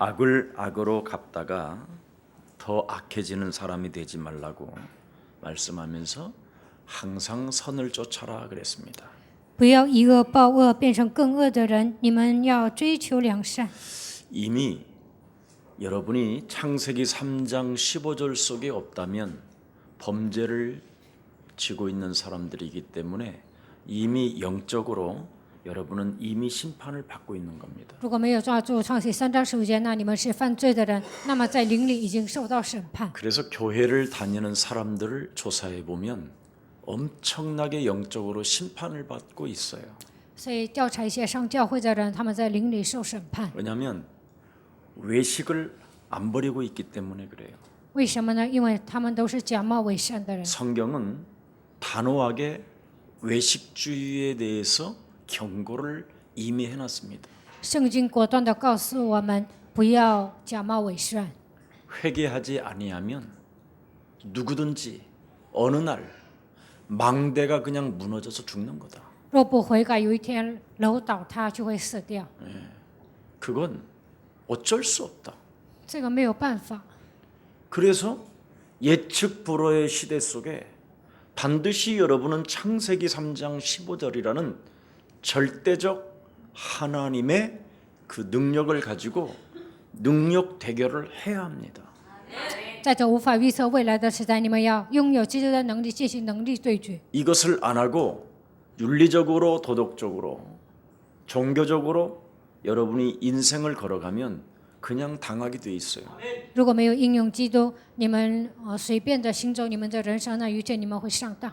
악을 악으로 갚다가 더 악해지는 사람이 되지 말라고 말씀하면서 항상 선을 쫓아라 그랬습니다. 不要以恶报恶，变成更恶的人。你们要追求良善。 이미 여러분이 창세기 3장 15절 속에 없다면 범죄를 지고 있는 사람들이기 때문에 이미 영적으로 여러분은 이미 심판을 받고 있는 겁니다. 如果没有抓住创世3章15节，那你们是犯罪的人，那么在灵里已经受到审判。 그래서 교회를 다니는 사람들을 조사해 보면 엄청나게 영적으로 심판을 받고 있어요. 所以调查一些上教会的人，他们在灵里受审判。 왜냐하면 외식을 안 버리고 있기 때문에 그래요. 为什么呢？因为他们都是假冒伪善的人。 성경은 단호하게 외식주의에 대해서 경고를 이미 해놨습니다. 圣经果断地告诉我们，不要假冒伪善。 회개하지 아니하면 누구든지 어느 날 망대가 그냥 무너져서 죽는 거다. 若不悔改，有一天楼倒塌就会死掉。 그건 어쩔 수 없다. 这个没有办法。 그래서 예측 불허의 시대 속에 반드시 여러분은 창세기 3장 15절이라는 절대적 하나님의 그 능력을 가지고 능력 대결을 해야 합니다. 在这无法预测未来的时代，你们要拥有基督的能力，进行能力对决。 이것을 안 하고 윤리적으로 도덕적으로 종교적으로 여러분이 인생을 걸어가면 그냥 당하게 돼 있어요. 如果没有应用基督，你们随便的行走你们的人生，那有一天你们会上当。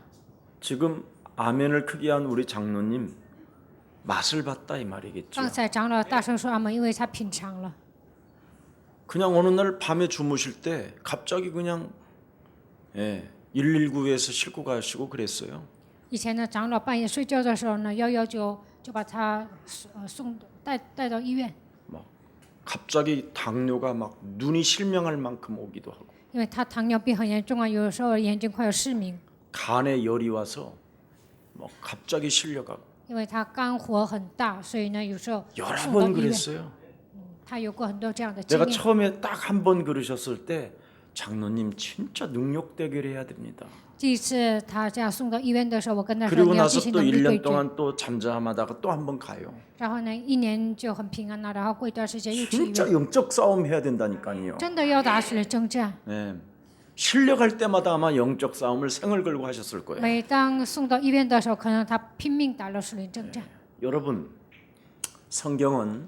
지금 아멘을 크게 한 우리 장로님 맛을 봤다 이 말이겠죠. 刚才长老大声说阿门，因为他品尝了。 그냥 어느 날 밤에 주무실 때 갑자기 그냥 119에서 싣고 가시고 그랬어요. 以前呢，长老半夜睡觉的时候呢，119就把他带到医院， 막 갑자기 당뇨가 막 눈이 실명할 만큼 오기도 하고 因为他糖尿病很严重啊，有时候眼睛快要失明， 간에 열이 와서 막 갑자기 실려가고 因为他肝火很大，所以呢有时候 여러 送到 번 医院。 그랬어요. 他有过很多这样的经 내가 验。 처음에 딱 한 번 그러셨을 때 장로님 진짜 능력 대결해야 됩니다. 第一次他这样送到医院的时候，我跟他说 그리고 你要 나서 进行 또 能力对 1년 决。 동안 또 잠잠하다가 또 한 번 가요. 然后呢，1年就很平安了，然后过一段时间又去医 진짜 院， 영적 싸움 해야 된다니까요. 真的要打起来征战。 네. 실려갈 때마다 아마 영적 싸움을 생을 걸고 하셨을 거예요. 每当送到医院的时候，可能他拼命打了属灵征战。 여러분, 성경은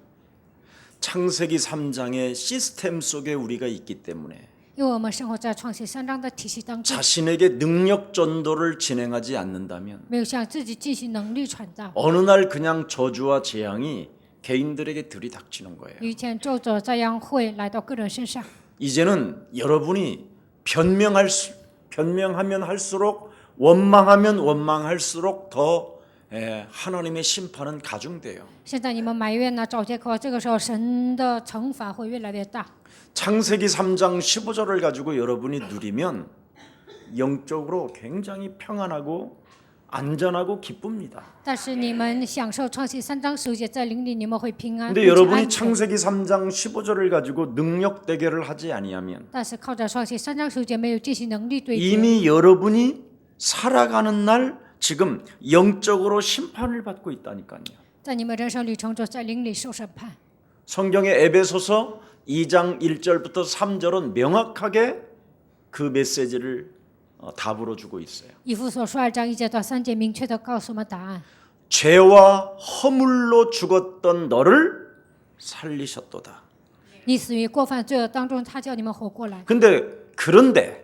창세기 3장의 시스템 속에 우리가 있기 때문에 因为我们生活在创世3章的体系当中， 자신에게 능력 전도를 진행하지 않는다면 没有向自己进行能力传道， 어느 날 그냥 저주와 재앙이 개인들에게 들이닥치는 거예요. 有一天咒诅照样会来到个人身上。 이제는 여러분이 변명하면 할수록 원망하면 원망할수록 더 하나님의 심판은 가중돼요. 现在你们埋怨呢，找借口，这个时候神的惩罚会越来越大。 창세기 3장 15절을 가지고 여러분이 누리면 영적으로 굉장히 평안하고 안전하고 기쁩니다. 但是你们享受创世3章15节，在灵里你们会平安， 근데 并且 여러분이 安全。 창세기 3장 15절을 가지고 능력 대결을 하지 아니하면 但是靠着创世3章15节没有进行能力对决， 이미 여러분이 살아가는 날 지금 영적으로 심판을 받고 있다니까요. 在你们人生旅程中，在灵里受审判。 성경의 에베소서 2장 1절부터 3절은 명확하게 그 메시지를 답으로 주고 있어요. 以弗所书2章1节到3节明确的告诉我们答案。 죄와 허물로 죽었던 너를 살리셨도다. 你死于过犯罪恶当中，他叫你们活过来。 그런데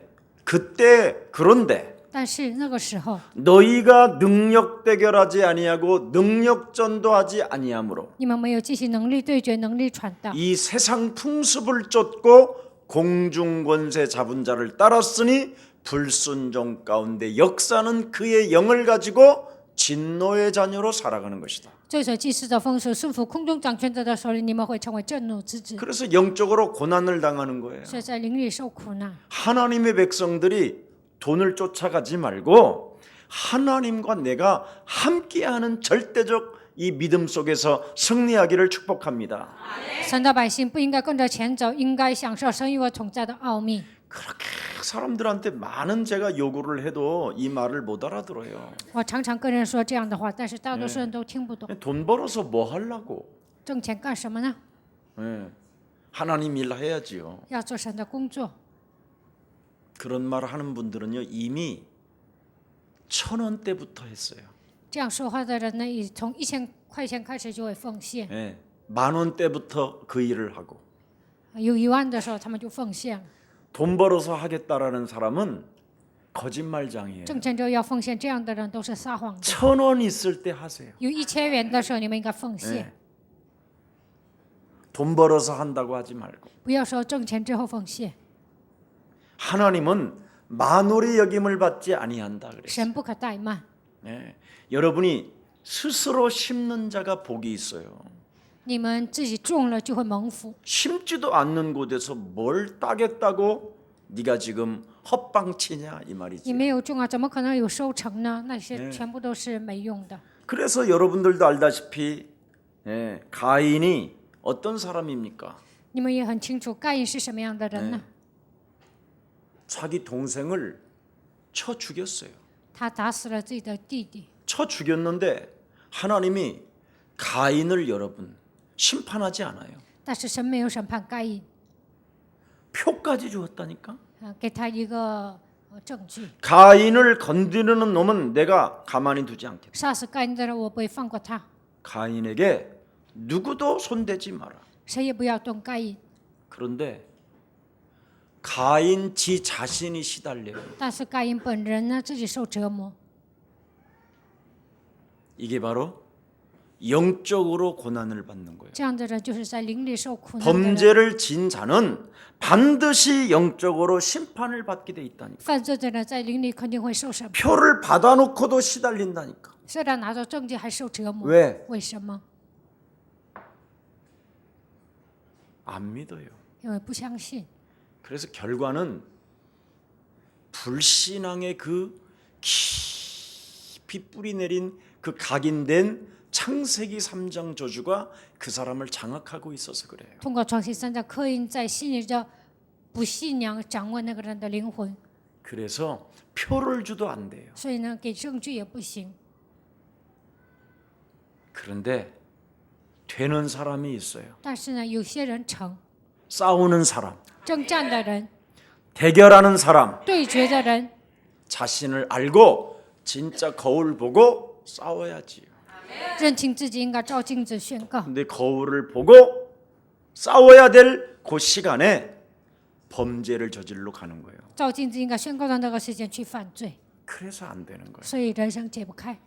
但是那个时候， 너희가 능력 대결하지 아니하고 능력 전도하지 아니하므로 你们没有进行能力对决、能力传道， 이 세상 풍습을 쫓고 공중 권세 잡은 자를 따랐으니 불순종 가운데 역사는 그의 영을 가지고 진노의 자녀로 살아가는 것이다. 罪所祭司的风俗束缚空中掌权者的手里，你们会成为震怒之子， 그래서 영적으로 고난을 당하는 거예요. 所以在灵里受苦难。 하나님의 백성들이 돈을 쫓아가지 말고 하나님과 내가 함께하는 절대적 이 믿음 속에서 승리하기를 축복합니다. 神的百姓不应该跟着钱走，应该享受神与我同在的奥秘。 그렇게 사람들한테 많은 제가 요구를 해도 이 말을 못 알아들어요. 我常常跟人说这样的话，但是大多数人都听不懂。 돈 벌어서 뭐 하려고? 挣钱干什么呢？ 예, 하나님 일 해야지요. 要做神的工作。 그런 말 하는 분들은요 이미 1,000원대부터 했어요. 这样说话的人呢，已从1000块钱开始就会奉献， 예, 10,000원대부터 그 일을 하고 有1万的时候他们就奉献了。 돈 벌어서 하겠다라는 사람은 거짓말장이에요. 挣钱就要奉献，这样的人都是撒谎的。 1,000원 있을 때 하세요. 有1000元的时候，你们应该奉献， 예. 돈 벌어서 한다고 하지 말고 不要说挣钱之后奉献。 하나님은 만홀의 여김을 받지 아니한다 그랬어요. 神不可怠慢， 예. 여러분이 스스로 심는 자가 복이 있어요. 你们自己种了就会蒙福。 심지도 않는 곳에서 뭘 따겠다고 네가 지금 헛방치냐 이 你 말이지. 没有种啊，怎么可能有收成呢？那些全部都是没用的。 그래서 여러분들도 알다시피 예, 가인이 어떤 사람입니까? 你们也很清楚，该隐是什么样的人呢？ 자기 동생을 쳐 죽였어요. 他打死了自己的弟弟， 쳐 죽였는데 하나님이 가인을 여러분 심판하지 않아요. 但是神没有审判该隐， 표까지 주었다니까. 给他一个证据。 가인을 건드리는 놈은 내가 가만히 두지 않겠다. 杀死该隐的人，我不会放过他， 가인에게 누구도 손대지 마라. 谁也不要动该隐。 그런데 가인 지 자신이 시달려요. 但是该隐本人呢，自己受折磨， 이게 바로 영적으로 고난을 받는 거예요. 这样的人就是在灵里受苦难的人。 범죄를 진 자는 반드시 영적으로 심판을 받게 돼 있다니까. 犯罪的人在灵里肯定会受审判， 표를 받아놓고도 시달린다니까. 虽然拿着证据还受折磨。 왜? 为什么？ 안 믿어요. 因为不相信。 그래서 결과는 불신앙의 그 깊이 뿌리 내린 그 각인된 창세기 3장 저주가 그 사람을 장악하고 있어서 그래요. 通过创世3章刻印在心里的不信仰掌握那个人的灵魂， 그래서 표를 주도 안 돼요. 所以呢，给证据也不行。 그런데 되는 사람이 있어요. 但是呢，有些人成， 싸우는 사람, 征战的人， 대결하는 사람, 对决的人， 자신을 알고 진짜 거울 보고 싸워야지요. 认清自己，应该照镜子宣告。 근데 거울을 보고 싸워야 될 그 시간에 범죄를 저질러 가는 거예요. 照镜子应该宣告的那个时间去犯罪， 그래서 안 되는 거예요. 所以人生解不开。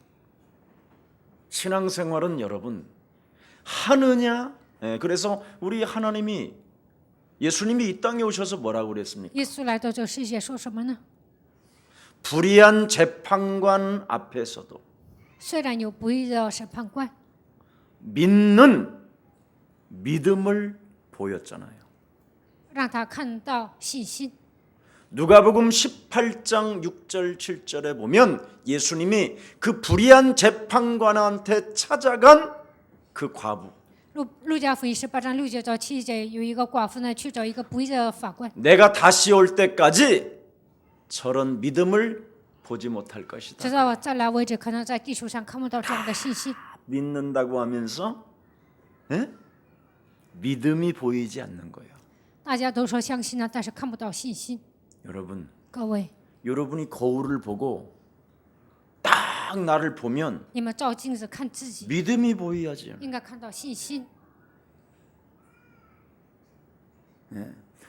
신앙생활은 여러분 하느냐? 예, 그래서 우리 하나님이 예수님이 이 땅에 오셔서 뭐라고 그랬습니까? 耶稣来到这个世界说什么呢？ 불의한 재판관 앞에서도 虽然有不义的审判官， 믿는 믿음을 보였잖아요. 让他看到信心。 누가복음 18장 6절 7절에 보면 예수님이 그 불의한 재판관한테 찾아간 그 과부, 路加福音18章6节到7节，有一个寡妇呢去找一个不义的法官， 내가 다시 올 때까지 저런 믿음을 보지 못할 것이다. 直到我再来为止，可能在地球上看不到这样的信心。 믿는다고 하면서 예? 믿음이 보이지 않는 거예요. 大家都说相信呢，但是看不到信心。 여러분, 各位， 여러분이 거울을 보고 딱 나를 보면 你们照镜子看自己， 믿음이 보여야지. 应该看到信心。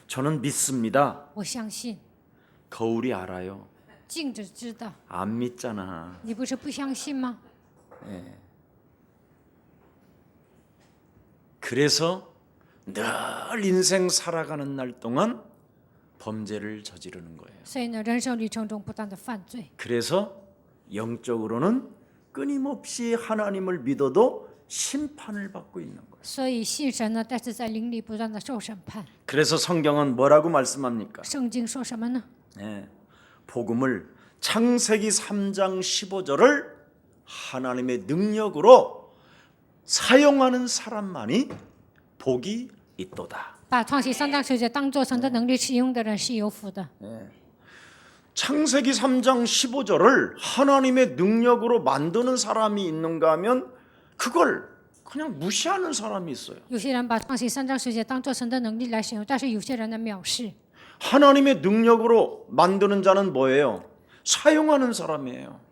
저는 믿습니다. 我相信， 거울이 알아요. 镜子知道。 안 믿잖아. 你不是不相信吗？ 그래서 늘 인생 살아가는 날 동안 범죄를 저지르는 거예요. 所以呢，人生旅程中不断的犯罪， 그래서 영적으로는 끊임없이 하나님을 믿어도 심판을 받고 있는 거예요. 所以信神呢，但是在灵里不断的受审判。 그래서 성경은 뭐라고 말씀합니까? 圣经说什么呢？ 네, 복음을 창세기 3장 15절을 하나님의 능력으로 사용하는 사람만이 복이 있도다. 把创启三章十节当做神的能力使用的人是有福的。 창세기 3장 15절을 하나님의 능력으로 만드는 사람이 있는가 하면 그걸 그냥 무시하는 사람이 있어요. 有些人把创启三章十节当做神的能力来使用，但是有些人呢藐视。 하나님의 능력으로 만드는 자는 뭐예요? 사용하는 사람이에요.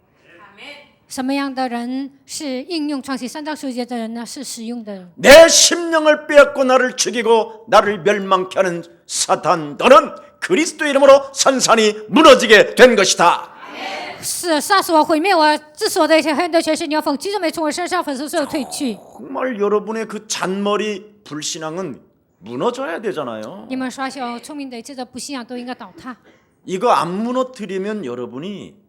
什么样的人是应用创启三章十节的人呢？是使用的人。 내 심령을 빼앗고 나를 죽이고 나를 멸망케 하는 사탄, 너는 그리스도의 이름으로 산산이 무너지게 된 것이다. 是杀死我、毁灭我，治死我的一切黑暗的权势，你要奉基督名从我身上粉碎所有退去。 정말 여러분의 그 잔머리 불신앙은 무너져야 되잖아요. 你们耍小聪明的一切的不信仰都应该倒塌。 이거 안 무너뜨리면 여러분이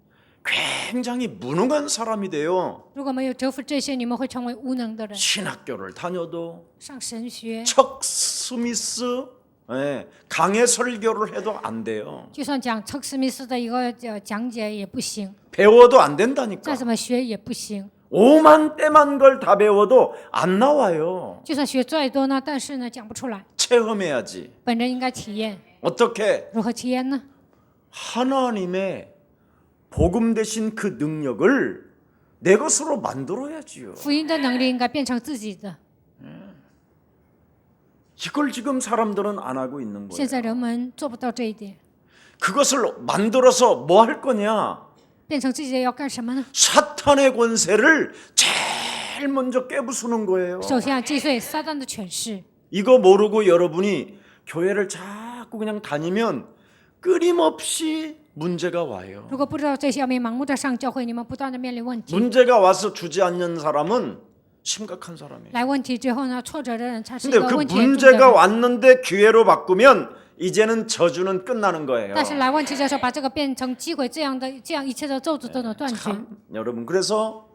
굉장히 무능한 사람이 돼요. 如果没有折服这些，你们会成为无能的人。 신학교를 다녀도 上神学， 척 스미스 강의 설교를 해도 안 돼요. 就算讲척史密斯的一个讲解也不行， 배워도 안 된다니까. 再怎么学也不行。 오만 때만 걸 다 배워도 안 나와요. 就算学再多呢，但是呢讲不出来。 체험해야지. 本人应该体验， 어떻게? 如何体验呢？ 하나님의 복음 대신 그 능력을 내 것으로 만들어야지요. 福音的能力应该变成自己的。 이걸 지금 사람들은 안 하고 있는 现 거예요. 在人们做不到这一点， 그것을 만들어서 뭐 할 거냐? 变成自己的要干什么呢？ 사탄의 권세를 제일 먼저 깨부수는 거예요. 首先要击碎撒旦的权势。 이거 모르고 여러분이 교회를 자꾸 그냥 다니면 끊임없이 문제가 와요. 如果不知道这些，要没盲目的上教会，你们不断的面临问题。 문제가 와서 주지 않는 사람은 심각한 사람이에요. 来问题之后呢，挫折的人才是一 근데 个 그 问题严重的 문제가 人。 왔는데 기회로 바꾸면 이제는 저주는 끝나는 거예요. 但是来问题的时候，把这个变成机会，这样一切的咒诅都能断绝。 참, 여러분 그래서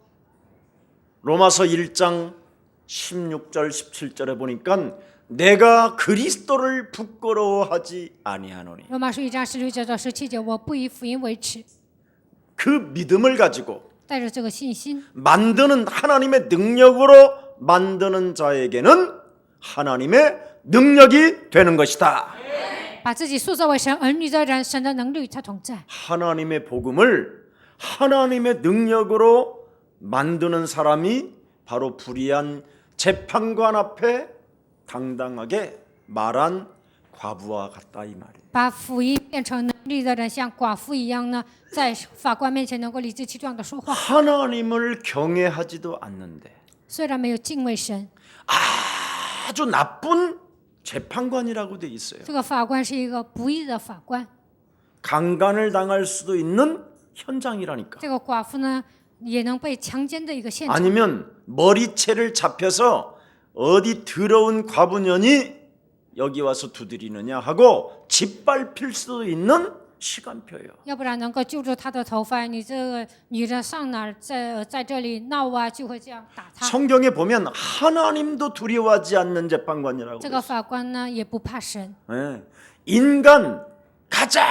로마서 1장 16절 17절에 보니까 내가 그리스도를 부끄러워하지 아니하노니 罗马书1章16节到17节，我不以福音为耻， 그 믿음을 가지고 带着这个信心， 만드는 하나님의 능력으로 만드는 자에게는 하나님의 능력이 되는 것이다. 把自己塑造为神儿女的人，神的能力与他同在。 하나님의 복음을 하나님의 능력으로 만드는 사람이 바로 불의한 재판관 앞에 당당하게 말한 과부와 같다 이 말이에요. 把福音变成能力的人，像寡妇一样呢，在法官面前能够理直气壮的说话。 하나님을 경외하지도 않는데 虽然没有敬畏神， 아주 나쁜 재판관이라고 돼 있어요. 这个法官是一个不义的法官。 강간을 당할 수도 있는 현장이라니까. 这个寡妇呢，也能被强奸的一个现场。 아니면 머리채를 잡혀서 어디 더러운 과부년이 여기 와서 두드리느냐 하고 짓밟힐 수도 있는 시간표예요. 要不然能够揪住他的头发，你这个女人上哪儿在这里闹啊，就会这样打他。 성경에 보면 하나님도 두려워하지 않는 재판관이라고. 这个法官呢，也不怕神， 예. 인간 가장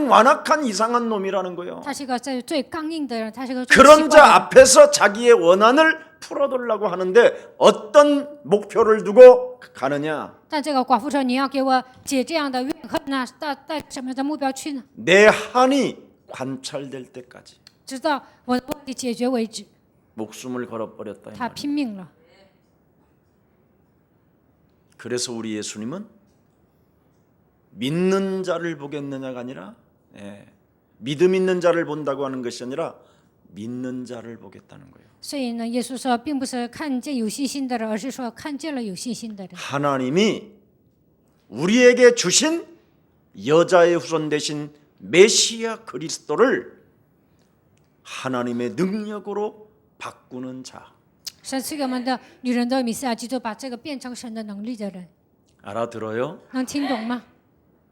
완악한 이상한 놈이라는 거예요. 他是一个最刚硬的人，他是个最奇 그런 怪 자 的人。 앞에서 자기의 원한을 풀어달라고 하는데 어떤 목표를 두고 가느냐? 但这个寡妇说：“你要给我解这样的怨恨呢，带什么样的目标去呢？ 내 한이 관찰될 때까지 直到我的问题解决为止。 목숨을 걸어버렸다. 이 他 말이에요. 拼命了。 그래서 우리 예수님은 믿는 자를 보겠느냐가 아니라 믿음 있는 자를 본다고 하는 것이 아니라 믿는 자를 보겠다는 거예요. 所以呢，耶稣说，并不是看见有信心的人，而是说看见了有信心的人。 하나님이 우리에게 주신 여자의 후손 대신 메시아 그리스도를 하나님의 능력으로 바꾸는 자. 神赐给我们的女人的弥赛亚基督，把这个变成神的能力的人， 알아들어요? 能听懂吗？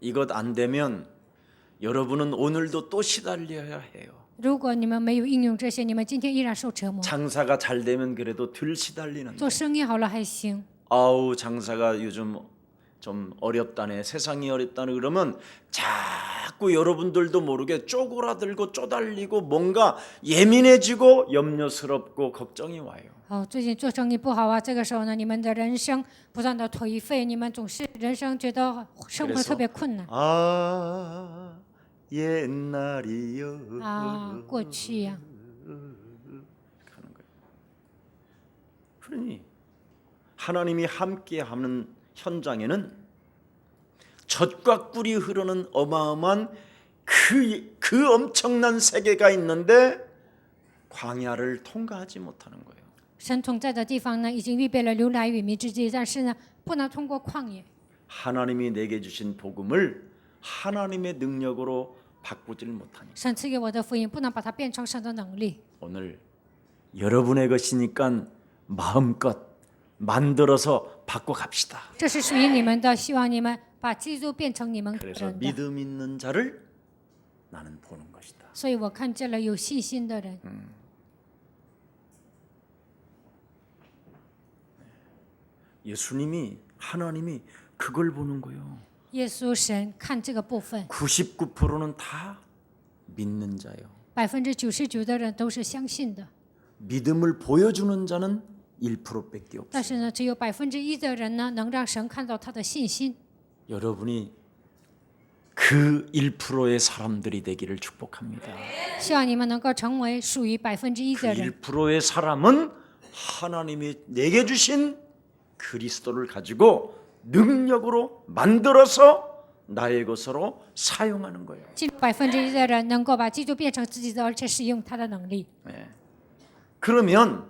이것 안 되면 여러분은 오늘도 또 시달려야 해요. 如果你们没有应用这些，你们今天依然受折磨。 장사가 잘 되면 그래도 덜 시달리는데 做生意好了还行， 아우 장사가 요즘 좀 어렵다네 세상이 어렵다네 그러면 자꾸 자꾸 여러분들도 모르게 쪼그라들고 쪼달리고 뭔가 예민해지고 염려스럽고 걱정이 와요. 最近做生意不好啊，这个时候呢，你们的人生不断的颓废，你们总是人生觉得生活特别困难 아 옛날이여 啊，过去呀、 하는 거예요. 그러니 하나님이 함께하는 현장에는 젖과 꿀이 흐르는 어마어마한 그 엄청난 세계가 있는데 광야를 통과하지 못하는 거예요. 神同在的地方呢，已经预备了流奶与蜜之地，但是呢，不能通过旷野。 하나님이 내게 주신 복음을 하나님의 능력으로 바꾸질 못하니 神赐给我的福音，不能把它变成神的能力。 오늘 여러분의 것이니까 마음껏 만들어서 바꿔갑시다. 这是属于你们的，希望你们把基督变成你们 그래서 人的。 믿음 있는 자를 나는 보는 것이다. 所以我看见了有信心的人。 예수님이 하나님이 그걸 보는 거예요. 耶稣神看这个部分， 99%는 다 믿는 자예요. 99%的人都是相信的， 믿음을 보여주는 자는 1%밖에 但 없어요. 是呢，只有1%的人呢，能让神看到他的信心。 여러분이 그 1%의 사람들이 되기를 축복합니다. 希望你们能够成为属于1%的人。 1%의 사람은 하나님이 내게 주신 그리스도를 가지고 능력으로 만들어서 나의 것으로 사용하는 거예요. 进1%的人能够把基督变成自己的，而且使用他的能力。 네. 그러면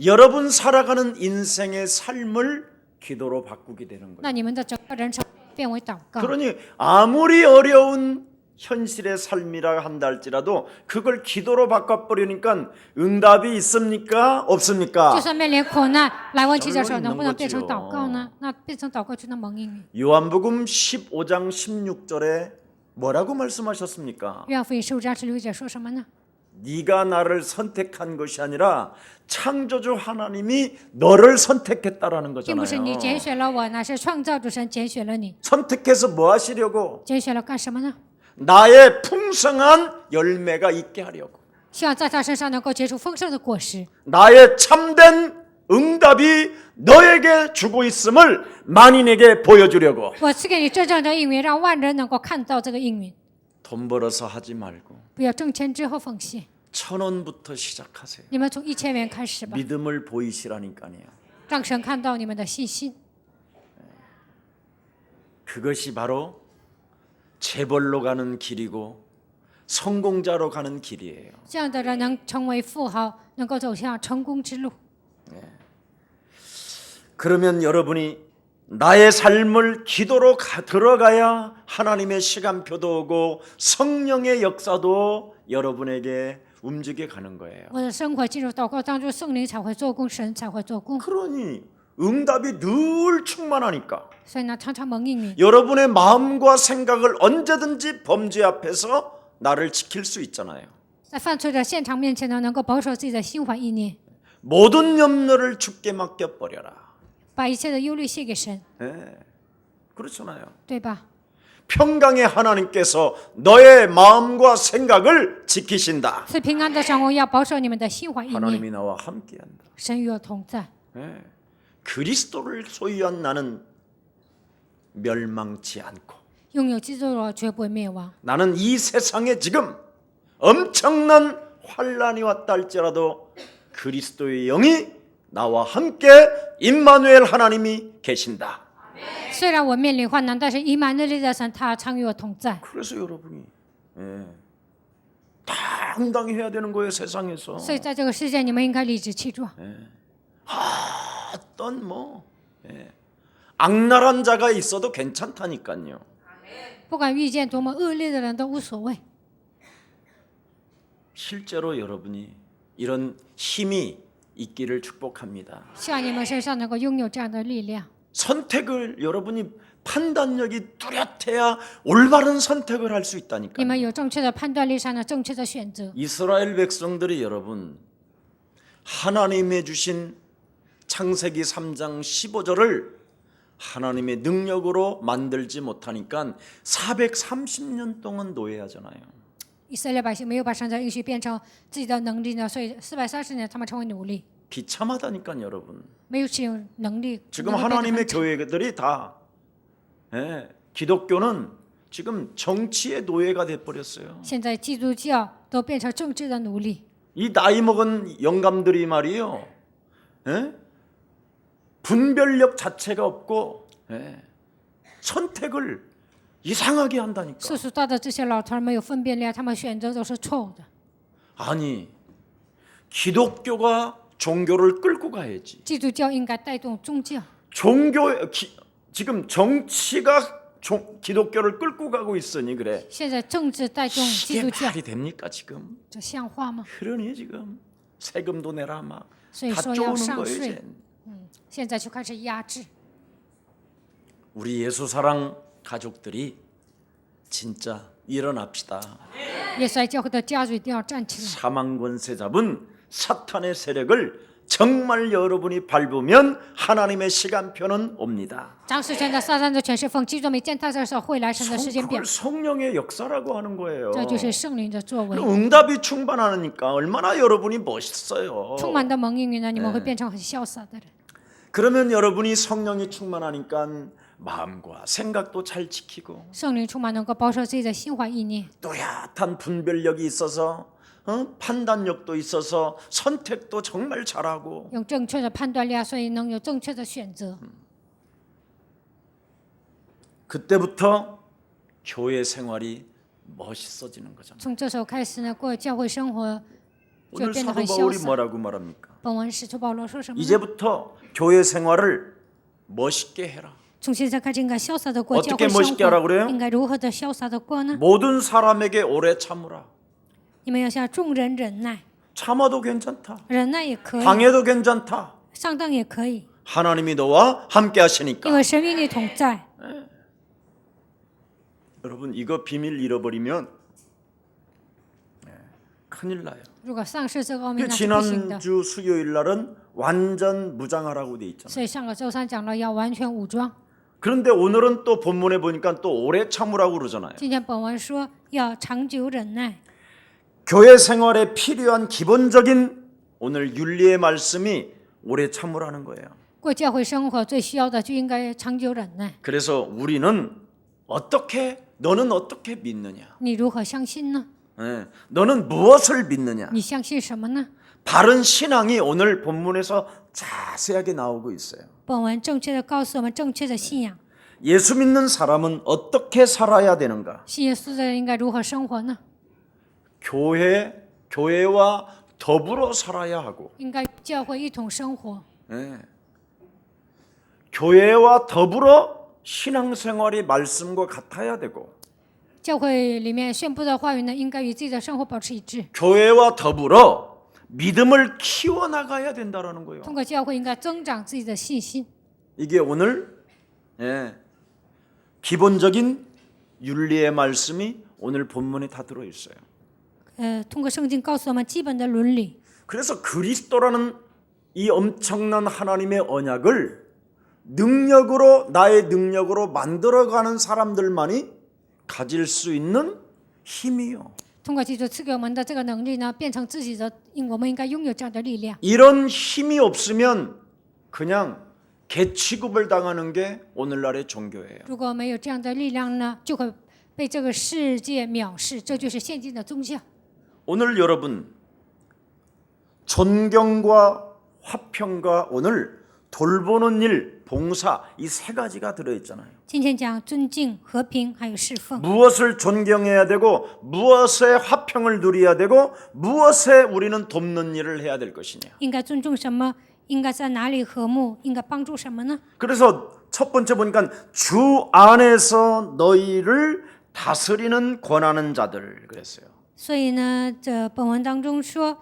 여러분 살아가는 인생의 삶을 기도로 바꾸게 되는 거예요. 那你们的整个人生变为祷告。 그러니 아무리 어려운 현실의 삶이라 한다 할지라도 그걸 기도로 바꿔버리니까 응답이 있습니까? 就 없습니까? 算面临苦难来问题的时候， 절로 能不能变成 있는 祷告呢 거지요 ？那变成祷告就能蒙应允。 요한복음 15장 16절에 뭐라고 말씀하셨습니까? 约翰福音15章16节说什么呢？ 네가 나를 선택한 것이 아니라 창조주 하나님이 너를 선택했다라는 并不是你 거잖아요. 拣选了我，那是创造主神拣选了你。 선택해서 뭐 하시려고? 拣选了干什么呢？ 나의 풍성한 열매가 있게 하려고. 希望在他身上能够结出丰盛的果实。 나의 참된 응답이 너에게 주고 있음을 만인에게 보여주려고. 我赐给你真正的应允，让万人能够看到这个应允。 돈 벌어서 하지 말고 不要挣钱之后奉献， 1,000원부터 시작하세요. 你们从1000元开始吧， 믿음을 보이시라니까요. 让神看到你们的信心。 그것이 바로 재벌로 가는 길이고 성공자로 가는 길이에요. 这样的人能成为富豪，能够走向成功之路。 그러면 여러분이 나의 삶을 기도로 들어가야 하나님의 시간표도 오고 성령의 역사도 여러분에게 움직여 가는 거예요. 我的生活进入祷告当中，圣灵才会做工，神才会做工。 그러니 응답이 늘 충만하니까 所以呢，常常蒙应允。 여러분의 마음과 생각을 언제든지 범죄 앞에서 나를 지킬 수 있잖아요. 在犯罪的现场面前呢，能够保守自己的心怀意念， 모든 염려를 주께 맡겨 버려라. 把一切的忧虑卸给神， 네, 그렇잖아요. 对吧？ 평강의 하나님께서 너의 마음과 생각을 지키신다. 赐平安的神，我要保守你们的心怀意念。 하나님이 나와 함께한다. 神与我同在， 네, 그리스도를 소유한 나는 멸망치 않고 拥有基督的我绝不会灭亡。 나는 이 세상에 지금 엄청난 환란이 왔다 할지라도 그리스도의 영이 나와 함께 임마누엘 하나님이 계신다. 虽然我面临患难，但是以马内利的神他常与我同在。 그래서 여러분이 당당히 해야 되는 거예요 세상에서. 所以在这个世界，你们应该理直气壮。 어떤 악랄한 자가 있어도 괜찮다니까요. 不管遇见多么恶劣的人都无所谓。 실제로 여러분이 이런 힘이 있기를 축복합니다. 希望你们身上能够拥有这样的力量。 선택을 여러분이 판단력이 뚜렷해야 올바른 선택을 할 수 你 있다니까요. 们有正确的判断力上的正确的选择。 이스라엘 백성들이 여러분 하나님의 주신 창세기 3장 15절을 하나님의 능력으로 만들지 못하니까 430년 동안 노예하잖아요. 以色列百姓没有把神的应许变成自己的能力呢，所以430年他们成为奴隶， 비참하다니까 여러분. 没有使用能力。 지금 能够变得 하나님의 很强 교회들이 다 기독교는 지금 정치의 노예가 돼 버렸어요. 现在基督教都变成政治的奴隶， 이 나이 먹은 영감들이 말이요, 분별력 자체가 없고 선택을 이상하게 한다니까. 岁数大的这些老头儿没有分辨力，他们选择都是错误的。 아니, 기독교가 종교를 끌고 가야지. 基督教应该带动宗教， 지금 정치가 기독교를 끌고 가고 있으니 그래. 现在政治带动基 이게 督教， 말이 됩니까 지금? 这像话吗？ 그러니 지금 세금도 내라 막 所以 다 说要 쪼는 上 거예요 税 이제. ，现在就开始压制。 우리 예수사랑 가족들이 진짜 일어납시다. 耶稣爱教会的家族一定要站起来。 사망권세 잡은 사탄의 세력을 정말 여러분이 밟으면 하나님의 시간표는 옵니다. 掌使权的撒旦的权势风，记住没践踏的时候会来神的时间表 그걸 ， 성령의 역사라고 하는 거예요. 这就是圣灵的作为。 응답이 충만하니까 얼마나 여러분이 멋있어요. 充满的蒙应允呢，你们会变成很潇洒的人。 그러면 여러분이 성령이 충만하니까 마음과 생각도 잘 지키고 圣灵充满能够保守自己的心怀意念， 또렷한 분별력이 있어서 판단력도 있어서 선택도 정말 잘하고 有正确的判断力啊，所以能有正确的选择。 그때부터 교회 생활이 멋있어지는 거잖아요. 从这时候开始呢，过教会生活就 오늘 变得 사도 很潇 바울이 洒。 뭐라고 말합니까? 本文使徒保罗说什么呢？ 이제부터 교회 생활을 멋있게 해라. 从现在开始应该潇洒的过教 어떻게 会生 멋있게 하라고 活， 그래요? 应该如何的潇洒的过呢？ 모든 사람에게 오래 참으라. 你们要向众人忍耐， 참아도 괜찮다. 忍耐也可以， 방해도 괜찮다. 上当也可以， 하나님이 너와 함께 因 하시니까. 为神与你同在。 여러분 이거 비밀 잃어버리면 큰일 나요. 如果丧失这个奥秘， 그 那是不行的。 지난주 수요일 날은 완전 무장하라고 돼 있잖아요. 所以上个周三讲了要完全武装， 그런데 오늘은 또 본문에 보니까 또 오래 참으라고 그러잖아요. 今天本文说要长久忍耐。 교회 생활에 필요한 기본적인 오늘 윤리의 말씀이 오래 참으라는 거예요. 过教会生活最需要的就应该长久忍耐。 그래서 우리는 너는 어떻게 믿느냐? 你如何相信呢？ 너는 무엇을 믿느냐? 你相信什么呢？ 바른 신앙이 오늘 본문에서 자세하게 나오고 있어요. 本文正确的告诉我们正确的信仰。 예수 믿는 사람은 어떻게 살아야 되는가? 信耶稣的人应该如何生活呢？ 교회와 더불어 살아야 하고 应该与教会一同生活， 교회와 더불어 신앙생활이 말씀과 같아야 되고 教会里面宣布的话语呢，应该与自己的生活保持一致。 교회와 더불어 믿음을 키워나가야 된다는 거예요. 通过教会应该增长自己的信心。 이게 오늘 기본적인 윤리의 말씀이 오늘 본문에 다 들어있어요. 通过圣经告诉我们基本的伦理。 그래서 그리스도라는 이 엄청난 하나님의 언약을 나의 능력으로 만들어가는 사람들만이 가질 수 있는 힘이요. 通过基督赐给我们的这个能力呢，变成自己的，我们应该拥有这样的力量。 이런 힘이 없으면 그냥 개취급을 당하는 게 오늘날의 종교예요. 如果没有这样的力量呢，就会被这个世界藐视，这就是现今的宗教。 오늘 여러분 존경과 화평과 오늘 돌보는 일, 봉사 이 세 가지가 들어있잖아요. 今天讲尊敬、和平，还有侍奉。 무엇을 존경해야 되고 무엇에 화평을 누려야 되고 무엇에 우리는 돕는 일을 해야 될 것이냐. 应该尊重什么？应该在哪里和睦？应该帮助什么呢？ 그래서 첫 번째 보니까 주 안에서 너희를 다스리는 권하는 자들 그랬어요. 所以呢，这本文当中说，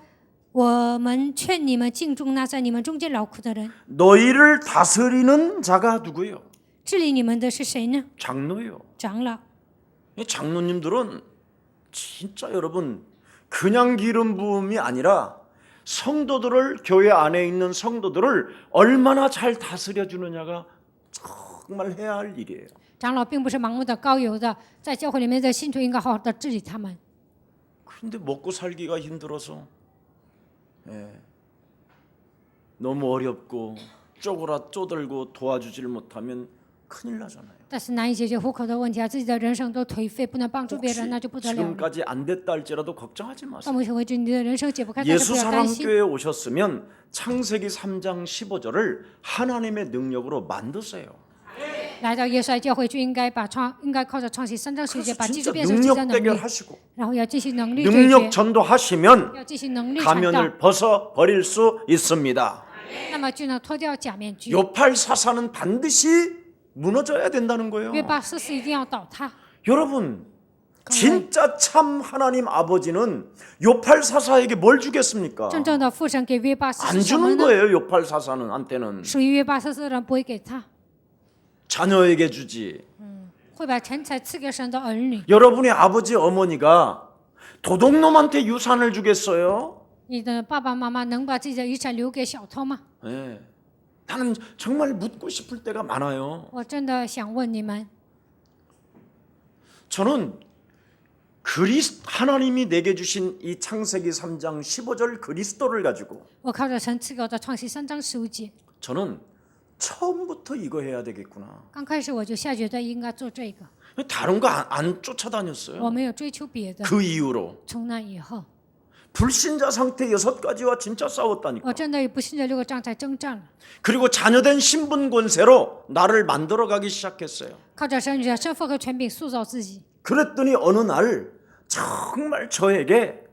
我们劝你们敬重那在你们中间劳苦的人。 너희를 다스리는 자가 누구예요? 治理你们的是谁呢？ 장로예요. 长老。 이 장로님들은 진짜 여러분 그냥 기름 부음이 아니라 교회 안에 있는 성도들을 얼마나 잘 다스려 주느냐가 정말 해야 할 일이에요. 长老并不是盲目的高油的，在教会里面的信徒应该好好的治理他们。 그런데 먹고 살기가 힘들어서 너무 어렵고 쪼들고 도와주질 못하면 큰일 나잖아요. 但是难以解决糊口的问题啊，自己的人生都颓废，不能帮助别 혹시 人，那就不得了了。 지금까지 안 됐다 할지라도 걱정하지 到 마세요. 目前为止，你的人生解不开，但是不要担心。 예수사랑교회에 오셨으면 창세기 3장 15절을 하나님의 능력으로 만드세요. 来到耶稣爱教会，就应该靠着创新3章10节， 그래서 把基 진짜 督变成基督的 능력 能力， 대결하시고 然后要进行能力对 능력 决， 전도하시면 要进行能力传道， 가면을 벗어 버릴 수 있습니다. 那么就能脱掉假面具。 요팔 사사는 반드시 무너져야 된다는 거예요. 约巴四世一定要倒塌。 여러분, 진짜 참 하나님 아버지는 요팔 사사에게 뭘 주겠습니까? 真正的父神给约巴四 안 世什么 주는 呢？ 거예요. 요팔 사사는 한테는 属于约巴四世的人不会给他， 자녀에게 주지. 会把钱财赐给神的儿女。 여러분의 아버지 어머니가 도둑놈한테 유산을 주겠어요? 你的爸爸妈妈能把自己的遗产留给小偷吗？ 네. 나는 정말 묻고 싶을 때가 많아요. 我真的想问你们， 저는 하나님이 내게 주신 이 창세기 3장 15절 그리스도를 가지고 我靠着神赐给我的创世3章15节， 저는 처음부터 이거 해야 되겠구나. 刚开始我就下决定应该做这个， 다른 거 안 我 쫓아다녔어요. 没有追求别的。 그 이후로 从那以后， 불신자 상태 6가지와 진짜 我 싸웠다니까. 真的与不信的6个杖在征战了。 그리고 자녀된 신분 권세로 나를 만들어가기 시작했어요. 靠着神女的身份和权柄塑造自己。 그랬더니 어느 날 정말 저에게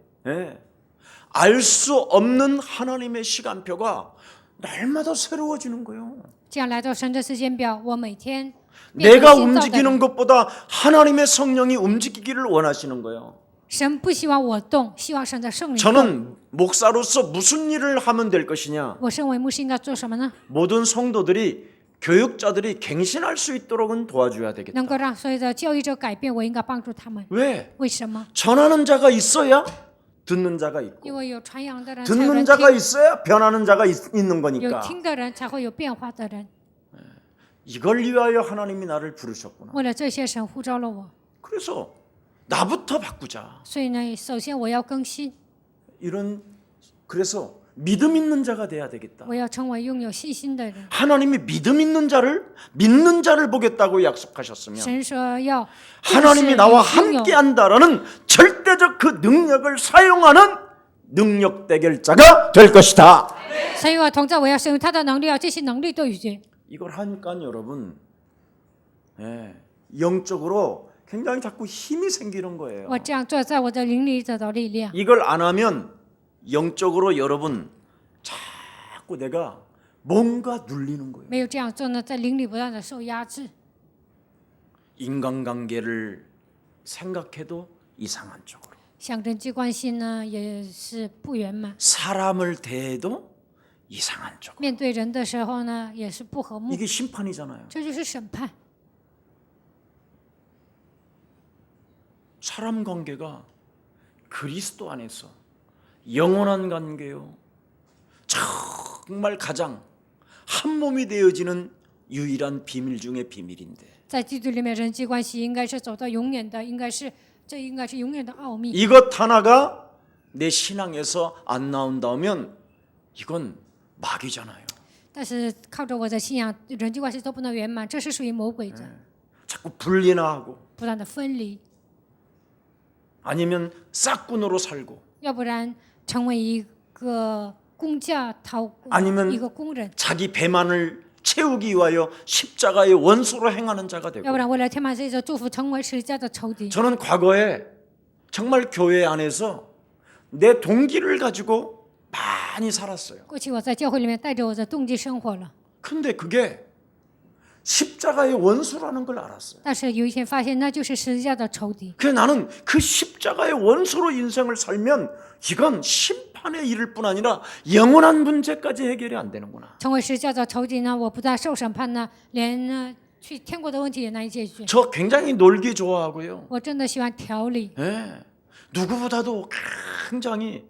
알 수 없는 하나님의 시간표가 날마다 새로워지는 거예요. 这样来到神的时间表，我每天变 내가 成新造的 움직이는 人。 것보다 하나님의 성령이 움직이기를 원하시는 거예요. 神不希望我动，希望神的圣灵动。 저는 목사로서 무슨 일을 하면 될 것이냐? 我身为牧师应该做什么呢？ 모든 성도들이 교육자들이 갱신할 수 있도록은 도와줘야 되겠다. 能够让所有的教育者改变，我应该帮助他们。 왜? 为什么？ 전하는 자가 있어야 듣는 자가 있고 因为有传扬的人，才有 듣는 人 자가 听； 있어야 변하는 자가 있는 有 거니까 听的人，才会有变化的人。 이걸 위하여 하나님이 나를 부르셨구나. 为了这些，神呼召了我。 그래서 나부터 바꾸자. 所以呢，首先我要更新， 그래서 믿음 있는 자가 돼야 되겠다. 我要成为拥有信心的人。 하나님이 믿음 있는 자를 믿는 자를 보겠다고 약속하셨으면 神说要 하나님이 나와 重视拥有 함께한다라는 절대적 그 능력을 사용하는 능력 대결자가 될 것이다. 神与我同在，我要使用他的能力，要进行能力对决。 이걸 하니까 여러분 영적으로 굉장히 자꾸 힘이 생기는 거예요. 我这样做，在我的灵里得到力量。 이걸 안 하면 영적으로 여러분 자꾸 내가 뭔가 눌리는 거예요. 没有这样做呢，在灵里不断的受压制。 인간관계를 생각해도 이상한 쪽으로 像人际关系呢，也是不圆满； 사람을 대해도 이상한 쪽으로 面对人的时候呢，也是不和睦。 이게 심판이잖아요. 这就是审判。 사람 관계가 그리스도 안에서 영원한 관계요. 정말 가장 한 몸이 되어지는 유일한 비밀 중의 비밀인데 在基督里面，人际关系应该是走到永远的，这应该是永远的奥秘。 이것 하나가 내 신앙에서 안 나온다면 이건 마귀잖아요. 但是靠着我的信仰，人际关系都不能圆满，这是属于魔鬼的， 자꾸 분리나 하고 不断的分离， 아니면 싹군으로 살고 要不然成为一个工匠아니면 一个工人， 자기 배만을 채우기 위하여 십자가의 원수로 행하는 자가 되고 要不然为了填满自己的祝福，成为十字架的仇敌。 저는 과거에 정말 교회 안에서 내 동기를 가지고 많이 살았어요. 过去我在教会里面带着我的动机生活了， 근데 그게 십자가의 원수라는 걸 알았어요. 但是有一天发现那就是十字架的仇敌。 그래서 나는 그 십자가의 원수로 인생을 살면 이건 심판에 이를 뿐 아니라 영원한 문제까지 해결이 안 되는구나. 成为十字架的仇敌呢，我不但受审判呢，连呢去天国的问题也难以解决。 저 굉장히 놀기 좋아하고요. 我真的喜欢调理， 누구보다도 굉장히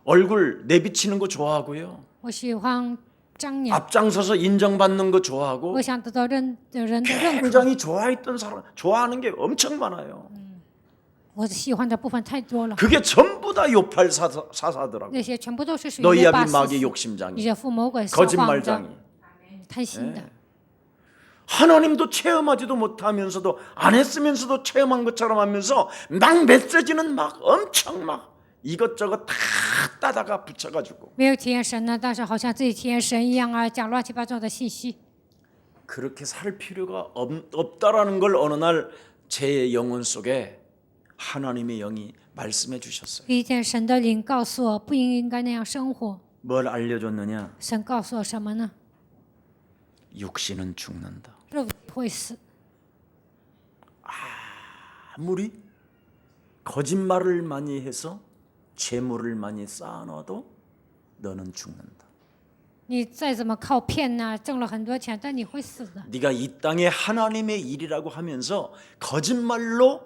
얼굴 내비치는 거 좋아하고요. 我喜欢张扬， 앞장서서 인정받는 거 좋아하고 我想得到人的认可。 굉장히 좋아했던 사람, 좋아하는 게 엄청 많아요. 我喜欢的部分太多了， 그게 전부 다 요팔 사사더라고. 那些全部都是属于 너희 约巴 아비 四 마귀 四， 욕심장이, 你这父魔鬼撒谎的、 거짓말장이. 贪心的。 하나님도 체험하지도 못하면서도 안 했으면서도 체험한 것처럼 하면서 막 메시지는 막 엄청 막 이것저것 다 따다가 붙여가지고 没有体验神呢，但是好像自己体验神一样啊，讲乱七八糟的信息。 그렇게 살 필요가 없다라는 걸 어느 날 제 영혼 속에 하나님의 영이 말씀해 주셨어요. 一天，神的灵告诉我不应该那样生活。 뭘 알려줬느냐? 神告诉我什么呢？ 육신은 죽는다. 肉体会死。 아무리 거짓말을 많이 해서 재물을 많이 쌓아놔도 너는 죽는다. 你再怎么靠骗呢，挣了很多钱，但你会死的。 네가 이 땅에 하나님의 일이라고 하면서 거짓말로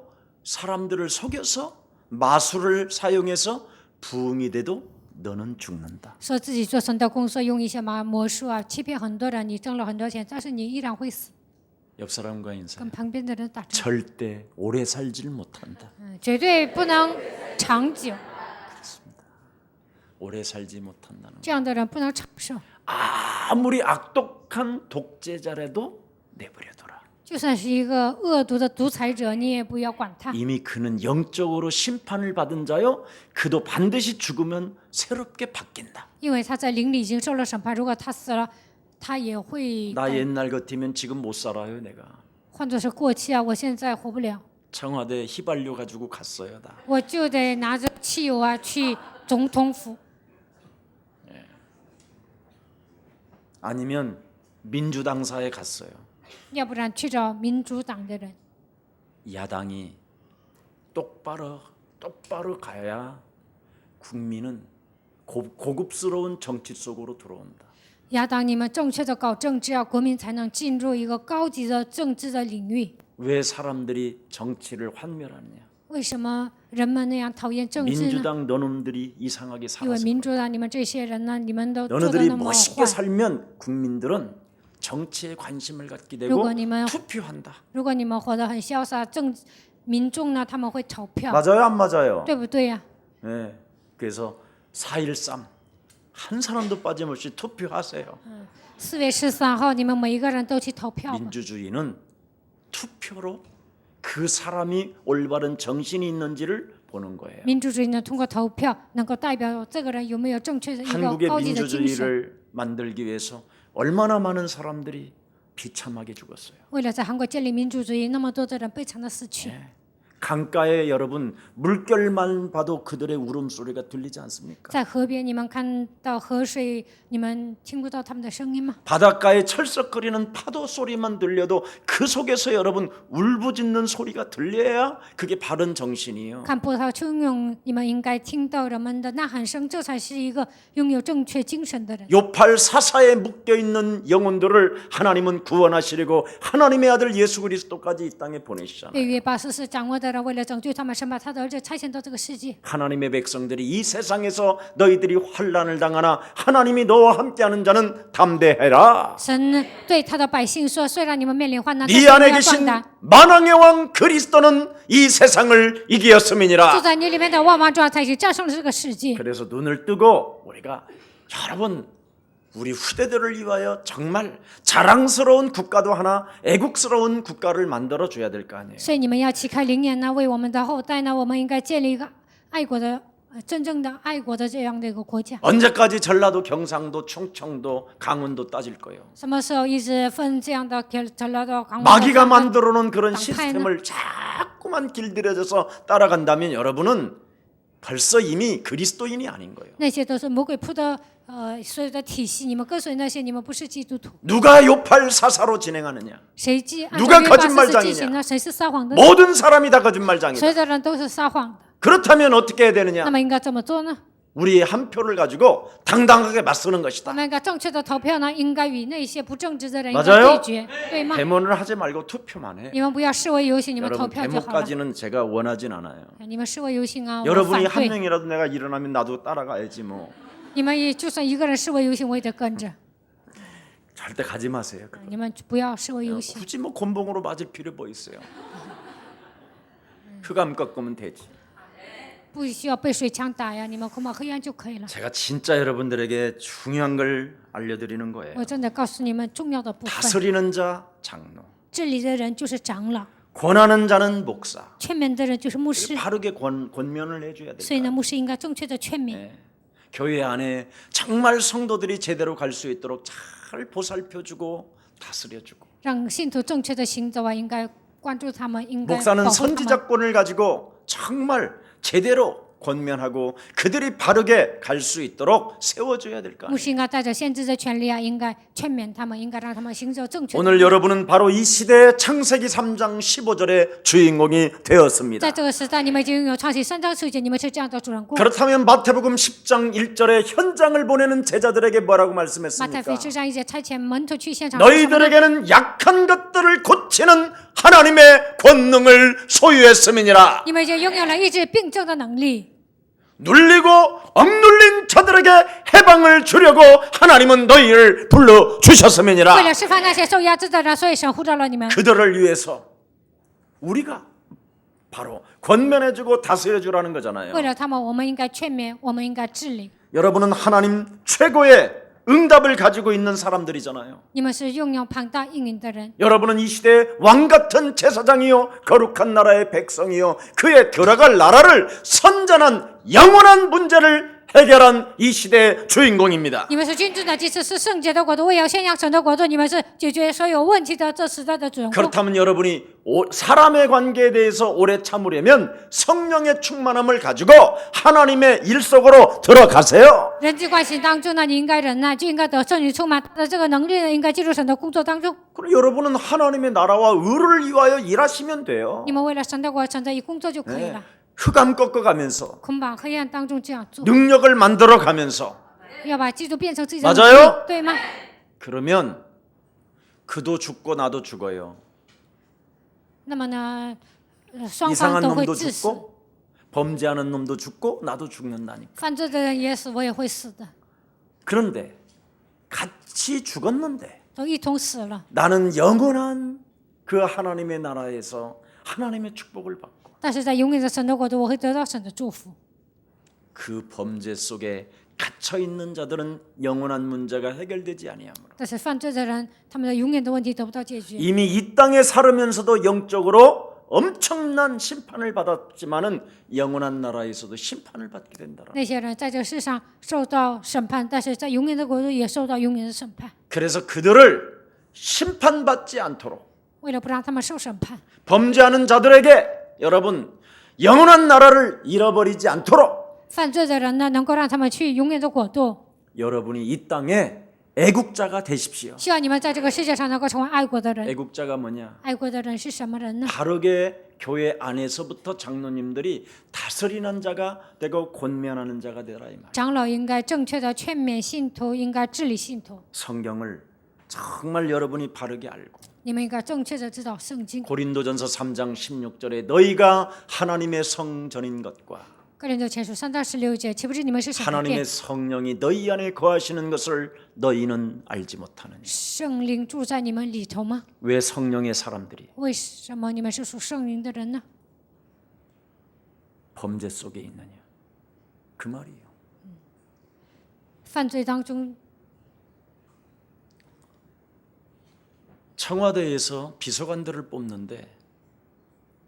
사람들을 속여서 마술을 사용해서 부흥이 돼도 너는 죽는다. 说自己做神的工作，用一些魔术啊，欺骗很多人，你挣了很多钱，但是你依然会死。 옆 사람과 인사. 跟旁边的人打招呼， 절대 오래 살질 못한다. 绝对不能长久。 오래 살지 못한다는. 这样的人不能长寿。 아무리 악독한 독재자라도 내버려둬라. 就算是一个恶毒的独裁者，你也不要管他， 이미 그는 영적으로 심판을 받은 자요. 그도 반드시 죽으면 새롭게 바뀐다. 因为他在灵里已经受了审判。如果他死了，他也会 나 옛날 같으면 지금 못 살아요, 내가. 换作是过期啊，我现在活不了， 청와대 휘발유 가지고 갔어요, 나. 我就得拿着汽油啊去总统府， 아니면 민주당사에 갔어요. 要不然去找民主党的人。 야당이 똑바로 가야 국민은 고급스러운 정치 속으로 들어온다. 亚当，你们正确的搞政治啊，国民才能进入一个高级的政治的领域。 왜 사람들이 정치를 환멸하느냐? 为什么人们那样讨厌政治呢？ 민주당 너놈들이 이상하게 因为 살아서 民主党你们这些人呢，你们都做的 너네들이 那么 멋있게 坏。 살면 국민들은 정치에 관심을 갖게 되고 누구니면- 투표한다. 如果你们活得很潇洒，民众呢他们会投票， 맞아요, 안 맞아요? 对不对呀、 네. 그래서 4.13 한 사람도 빠짐없이 투표하세요. 4月13号，你们每一个人都去投票吧。 민주주의는 투표로 그 사람이 올바른 정신이 있는지를 보는 거예요. 民主主义呢，通过投票能够代表这个人有没有正确的一个 한국의 高级的精神。 민주주의를 만들기 위해서 얼마나 많은 사람들이 비참하게 죽었어요. 为了在韩国建立民主主义，那么多的人悲惨的死去。 강가에 여러분 물결만 봐도 그들의 울음소리가 들리지 않습니까? 在河边，你们看到河水，你们听不到他们的声音吗？ 바닷가에 철썩거리는 파도 소리만 들려도 그 속에서 여러분 울부짖는 소리가 들려야 그게 바른 정신이에요. 看波涛汹涌，你们应该听到人们的呐喊声，这才是一个拥有正确精神的人。 요팔 사사에 묶여 있는 영혼들을 하나님은 구원하시려고 하나님의 아들 예수 그리스도까지 이 땅에 보내시잖아요. 被约巴斯是掌握的人，为了拯救他们，神把他的儿子差遣到这个世界。 하나님의 백성들이 이 세상에서 너희들이 환난을 당하나 하나님이 너와 함께하는 자는 담대해라. 神对他的百姓说：“虽然你们面临患难，但 네 是你们 안에 要 계신 壮胆。 만왕의 왕 그리스도는 이 세상을 住 이기었음이니라. 在你里面的万王之王，他已经战胜了这个世界。 그래서 눈을 뜨고 우리가 여러분 우리 후대들을 위하여 정말 자랑스러운 국가도 하나 애국스러운 국가를 만들어 줘야 될 거 아니에요. 所以你们要旗开灵眼呢，为我们的后代呢，我们应该建立一个爱国的、真正的爱国的这样的一个国家。 언제까지 전라도, 경상도, 충청도, 강원도 따질 거예요. 什么时候一直分这样的给전라도 강원도 마귀가 만들어 놓은 그런 당파에는- 시스템을 자꾸만 길들여져서 따라간다면 여러분은 벌써 이미 그리스도인이 아닌 거예요. 那些都是魔鬼铺的所有的体系，你们跟随那些，你们不是基督徒。 누가 요팔 사사로 진행하느냐? 谁按 누가 照约巴斯 거짓말장이냐 进行呢？谁是撒谎的？ 모든 사람이 다 거짓말장이다. 所有的人都是撒谎的。 그렇다면 어떻게 해야 되느냐? 那么应该怎么做呢？ 우리의 한 표를 가지고 당당하게 맞서는 我 것이다. 们应该正确的投票呢，应该与那些不正直的人应 맞아요 该对决，对吗？ 대면을 하지 말고 투표만 해. 你们不要视为游行，你们投 여러분 票就好了。 데모까지는 제가 원하진 않아요. 你们视为游行啊，我 여러분이 反 한 对。 명이라도 내가 일어나면 나도 따라가야지 뭐. 你们也就算一个人视为游行，我也得跟着。 절대 가지 마세요. 你们不要视为游戏， 굳이 뭐 곤봉으로 맞을 필요 뭐 있어요? 흑암 꺾으면 되지. 不需要被水枪打呀，你们恐怕黑暗就可以了。 제가 진짜 여러분들에게 중요한 걸 알려드리는 거예요. 我真的告诉你们重要的部分， 다스리는 자 장로, 治理的人就是长老， 권하는 자는 목사. 劝勉的人就是牧师， 바르게 권면을 해줘야 所以 돼요. 呢，牧师应该正确的劝勉。 교회 안에 정말 성도들이 제대로 갈 수 있도록 잘 보살펴주고 다스려주고. 让信徒正确的行走啊，应该关注他们，应该保 목사는 护他们。 선지자권을 가지고 정말 제대로 권면하고 그들이 바르게 갈 수 있도록 세워줘야 될 거 牧 아니에요. 师应该带着先知的权利啊，应该劝勉他们，应该让他们行走正确的。 오늘 여러분은 바로 이 시대의 창세기 3장 15절의 주인공이 되었습니다. 在这个时代，你们已经拥有创世3章17节，你们是这样的主人公。 그렇다면 마태복음 10장 1절에 현장을 보내는 제자들에게 뭐라고 马太 말씀했습니까? 福音10章1节差遣门徒去现场， 너희들에게는 약한 것들을 고치는 하나님의 권능을 소유했음이니라. 你们已经拥有了医治病症的能力。 눌리고 억눌린 자들에게 해방을 주려고 하나님은 너희를 불러 为 주셨음이니라. 了释放那些受压制的人，所以神呼召了你们。 그들을 위해서 우리가 바로 권면해주고 다스려주라는 거잖아요. 为了他们，我们应该劝勉，我们应该治理。 여러분은 하나님 최고의 응답을 가지고 있는 사람들이잖아요. 你们是拥有庞大应允的人， 여러분은 이 시대의 왕같은 제사장이요 거룩한 나라의 백성이요 그의 들어갈 나라를 선전한 영원한 문제를 해결한 이 시대의 주인공입니다. 你们是君尊的祭司，是圣洁的国度，为要宣扬神的国度，你们是解决所有问题的这时代的主人公。 그렇다면 여러분이 사람의 관계에 대해서 오래 참으려면 성령의 충만함을 가지고 하나님의 일 속으로 들어가세요. 人际关系当中呢，你应该忍耐，就应该得圣灵充满的这个能力呢，应该进入神的工作当中。 그럼 여러분은 하나님의 나라와 의를 위하여 일하시면 돼요. 你们为了神的国，神的以工作就可以了。 흑암 꺾어가면서 捆绑黑暗当中这样做， 능력을 만들어가면서 要把基督变成自己的能 맞아요 力，对吗？ 그러면 그도 죽고 나도 죽어요. 那么呢，双方 이상한 都会 놈도 致死， 죽고 범죄하는 놈도 죽고 나도 죽는다니까. 犯罪的人也死，我也会死的， 그런데 같이 죽었는데 都一同死了。 나는 영원한 그 하나님의 나라에서 하나님의 축복을 받고 但是在永远的神的国度，我会得到神的祝福。 그 범죄 속에 갇혀 있는 자들은 영원한 문제가 해결되지 아니하므로 但是犯罪的人，他们的永远的问题得不到解决。 이미 이 땅에 살으면서도 영적으로 엄청난 심판을 받았지만은 영원한 나라에서도 심판을 받게 된다라. 那些人在这世上受到审判，但是在永远的国度也受到永远的审判。 그래서 그들을 심판받지 않도록 为了不让他们受审判， 범죄하는 자들에게 여러분 영원한 나라를 잃어버리지 않도록 犯罪的人呢，能够让他们去永远的国度。 여러분이 이 땅에 애국자가 되십시오. 希望你们在这个世界上能够成为爱国的人。 애국자가 뭐냐? 爱国的人是什么人呢？ 바르게 교회 안에서부터 장로님들이 다스리는 자가 되고 권면하는 자가 되라 이 말. 长老应该正确的劝勉信徒，应该治理信徒。 성경을 정말 여러분이 바르게 알고 你们应该正确的知道圣经。 고린도전서 3장 16절에 너희가 하나님의 성전인 것과 哥林多前书3章16节，岂不知你们是神的 하나님의 殿， 성령이 너희 안에 거하시는 것을 너희는 알지 못하느니 圣灵住在你们里头吗？ 왜 성령의 사람들이 为什么你们是属圣灵的人呢？ 범죄 속에 있느냐 그 말이에요. 犯罪当中， 청와대에서 비서관들을 뽑는데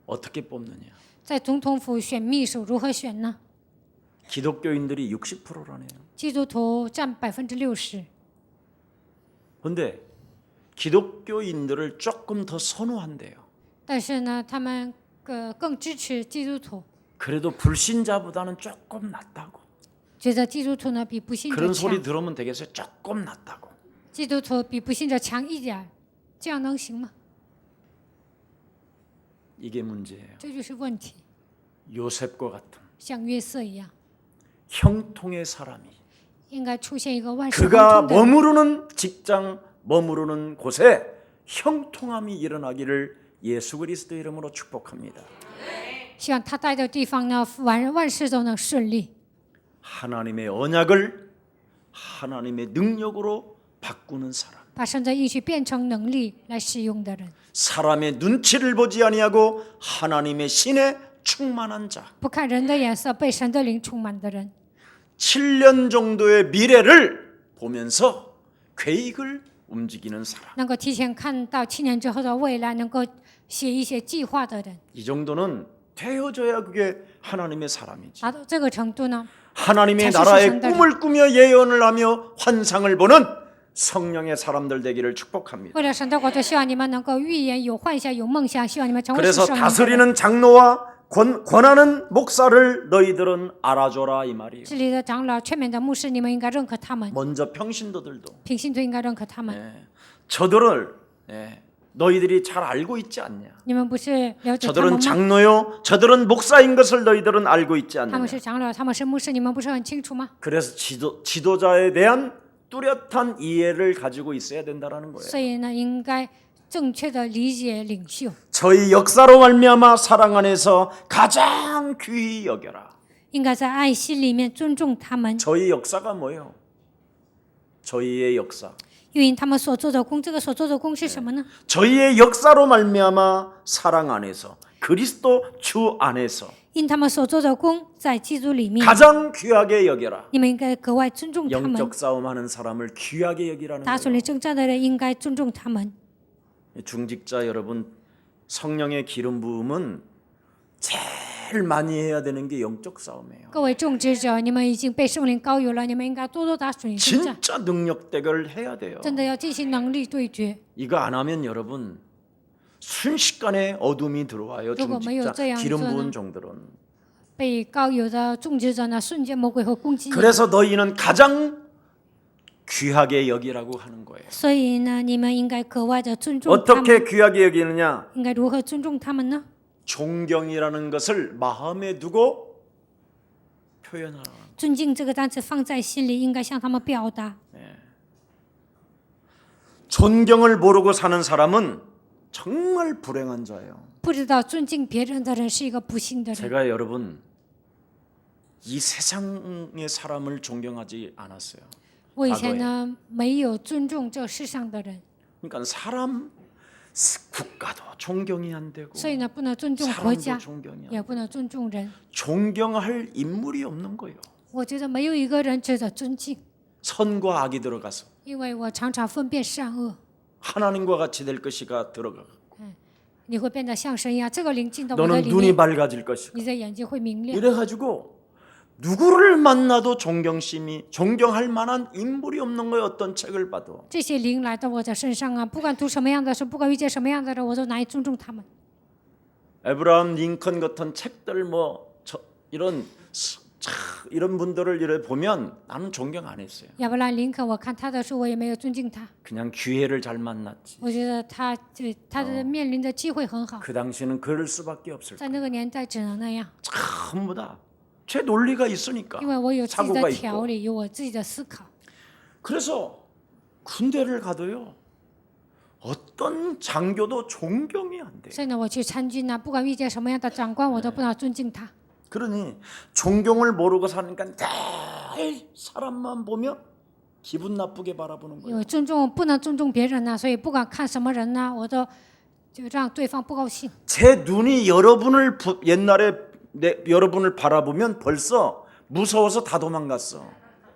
어떻게 뽑느냐? 在总统府选秘书如何选呢？ 기독교인들이 60%라네요. 基督徒占60%， 근데 기독교인들을 조금 더 선호한대요. 但是呢，他们更支持基督徒， 그래도 불신자보다는 조금 낫다고. 觉得基督徒呢比不信者 그런 소리 强， 들으면 되겠어요? 조금 낫다고. 基督徒比不信者强一点，这样能行吗？ 이게 문제예요. 这就是问题。 요셉과 같은 像约瑟一样， 형통의 사람이 应该出现一个万事亨 그가 通的人。 머무르는 직장 머무르는 곳에 형통함이 일어나기를 예수 그리스도 이름으로 축복합니다. 希望他待的地方呢，万事都能顺利。 하나님의 언약을 하나님의 능력으로 바꾸는 사람. 把神的应许变成能力来使用的人， 사람의 눈치를 보지 아니하고 하나님의 신에 충만한 자. 不看人的眼色，被神的灵充满的人， 7년 정도의 미래를 보면서 계획을 움직이는 사람. 能够提前看到7年之后的未来，能够写一些计划的人， 이 정도는 되어져야 그게 하나님의 사람이지. 达到这个程度呢， 하나님의 자신이 나라의 상당히- 꿈을 꾸며 예언을 하며 환상을 보는 성령의 사람들 되기를 축복합니다. 为了神的国度，希望你们能够预言、有幻想、有梦想，希望你们成为 그래서 圣灵的人。 다스리는 장로와 권하는 목사를 너희들은 알아줘라 이 말이에요. 这里的长老、全面的牧师，你们应该认可他们； 먼저 평신도들도 平信徒应该认可他们。 저들을 너희들이 잘 알고 있지 않냐? 你们不是了解他们 저들은 吗？ 장로요, 저들은 목사인 것을 너희들은 알고 있지 他们 않느냐? 是长老，他们是牧师，你们不是很清楚吗？ 그래서 지도자에 대한 뚜렷한 이해를 가지고 있어야 된다라는 거예요. 所以呢，应该正确的理解领袖， 저희 역사로 말미암아 사랑 안에서 가장 귀히 여겨라. 应该在爱心里面尊重他们， 저희 역사가 뭐예요? 저희의 역사. 因为他们所做的工，这个所做的工是什么呢？ 저희의 역사로 말미암아 사랑 안에서 그리스도 주 안에서 因他们所做的工，在基督里面， 가장 귀하게 여겨라. 你们应该格外尊重他们。 영적 싸움하는 사람을 귀하게 여기라는 打 거예요. 属灵征战的人应该尊重他们。 중직자 여러분, 성령의 기름 부음은 제일 많이 해야 되는 게 영적 싸움이에요. 各位种植者，你们已经被圣灵膏油了，你们应该多多打属灵征战， 진짜 능력 대결을 해야 돼요. 真的要进行能力对决。 이거 안 하면 여러분 순식간에 어둠이 들어와요. 如果没有这样 중직자 做 기름 呢 부은 종들은. 被膏油的种植者呢，瞬间魔鬼会攻击你。 그래서 너희는 가장 귀하게 여기라고 하는 거예요. 所以呢，你们应该格外的尊重他们。 어떻게 귀하게 여기느냐? 应该如何尊重他们呢？ 존경이라는 것을 마음에 두고 표현하라. 尊敬这个单词放在心里，应该向他们表达。 존경을 모르고 사는 사람은 정말 불행한 자예요. 不知道尊敬别人的人是一个不幸的人。 제가 여러분 이 세상의 사람을 존경하지 않았어요. 我以前呢，没有尊重这世上的人， 그러니까 사람 국가도 존경이 안 되고 所以呢，不能尊重国 사람도 家， 존경이 안 也不能尊重人。 존경할 인물이 없는 거예요. 我觉得没有一个人值得尊敬， 선과 악이 들어가서 因为我常常分辨善恶， 하나님과 같이 될 것이가 들어가. 你会变得像神一样。这个灵进到我的 너는 里 눈이 面， 밝아질 것이고. 你的眼睛会明亮。 이래가지고 누구를 만나도 존경할 만한 인물이 없는 거예요. 어떤 책을 봐도. 这些灵来到我的身上啊，不管读什么样的书，不管遇见什么样的人，我都难以尊重他们。 에브라함 링컨 같은 책들 이런 분들을 이래 보면 나는 존경 안 했어요. 亚伯拉罕林肯，我看他的书，我也没有尊敬他。 그냥 기회를 잘 만났지. 我觉得他的面临的机会很好， 그 당시는 그럴 수밖에 없을 在那个年代只能那样， 전부 다 제 논리가 있으니까 因为我有自己 사고가 的 있고. 条理，有我自己的思考。 그래서 군대를 가도요 어떤 장교도 존경이 안 돼요. 所以呢，我去参军呢，不管遇见什么样的长官，我都不能尊敬他。 그러니 존경을 모르고 사니까 늘 사람만 보면 기분 나쁘게 바라보는 因 거예요. 为不能尊重别人呢，所以不管看什么人呢，我都就让对方不高兴。 제 눈이 여러분을 바라보면 벌써 무서워서 다 도망갔어.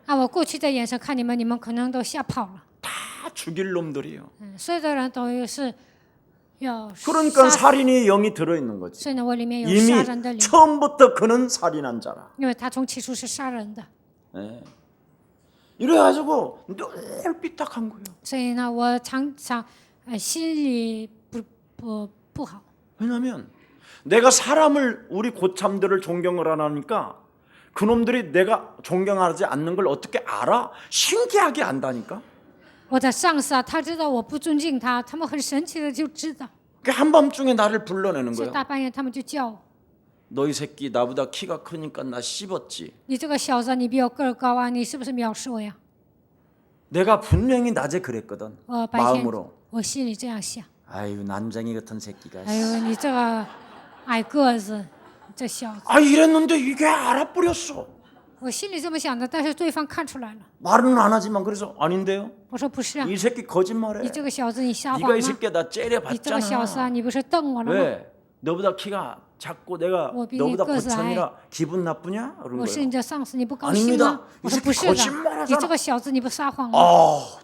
啊，我过去的眼神看你们，你们可能都吓跑了。 다 죽일 놈들이에요. 所有的人都是要 그러니까 杀， 살인의 영이 들어있는 거지. 所以呢，我里面有 이미 杀人的灵， 처음부터 그는 살인한 자라. 因为他从起初是杀人的。 예. 이래가지고 늘 삐딱한 거예요. 所以呢，我常常心里不好， 왜냐하면 내가 우리 고참들을 존경을 안 하니까 그놈들이 내가 존경하지 않는 걸 어떻게 알아? 신기하게 안다니까. 我的上司啊，他知道我不尊敬他，他们很神奇的就知道， 그 한밤중에 나를 불러내는 所以 거예요. 大半夜他们就叫我， 너희 새끼 나보다 키가 크니까 나 씹었지. 你这个小子，你比我个儿高啊，你是不是藐视我呀？ 내가 분명히 낮에 그랬거든. 我白天 마음으로. 我心里这样想， 아유 난쟁이 같은 새끼가. 哎呦，你这个矮个子，这小子， 아 이랬는데 이게 알아버렸어. 我心里这么想的，但是对方看出来了， 말은 안 하지만 그래서 아닌데요. 我说不是啊， 이 새끼 거짓말해. 你这个小子你撒 네가 谎 이 吗？ 새끼야 나 你这个小子啊， 째려봤잖아. 你不是瞪我了吗？ 왜? 너보다 키가 작고 내가 뭐 너보다 비니 부천이라 기분 나쁘냐? 그런 我是 거예요. 你的上司，你不高兴 아닙니다 吗？ 이 我说 새끼 不是的， 거짓말하잖아. 你这个小子你不撒谎吗？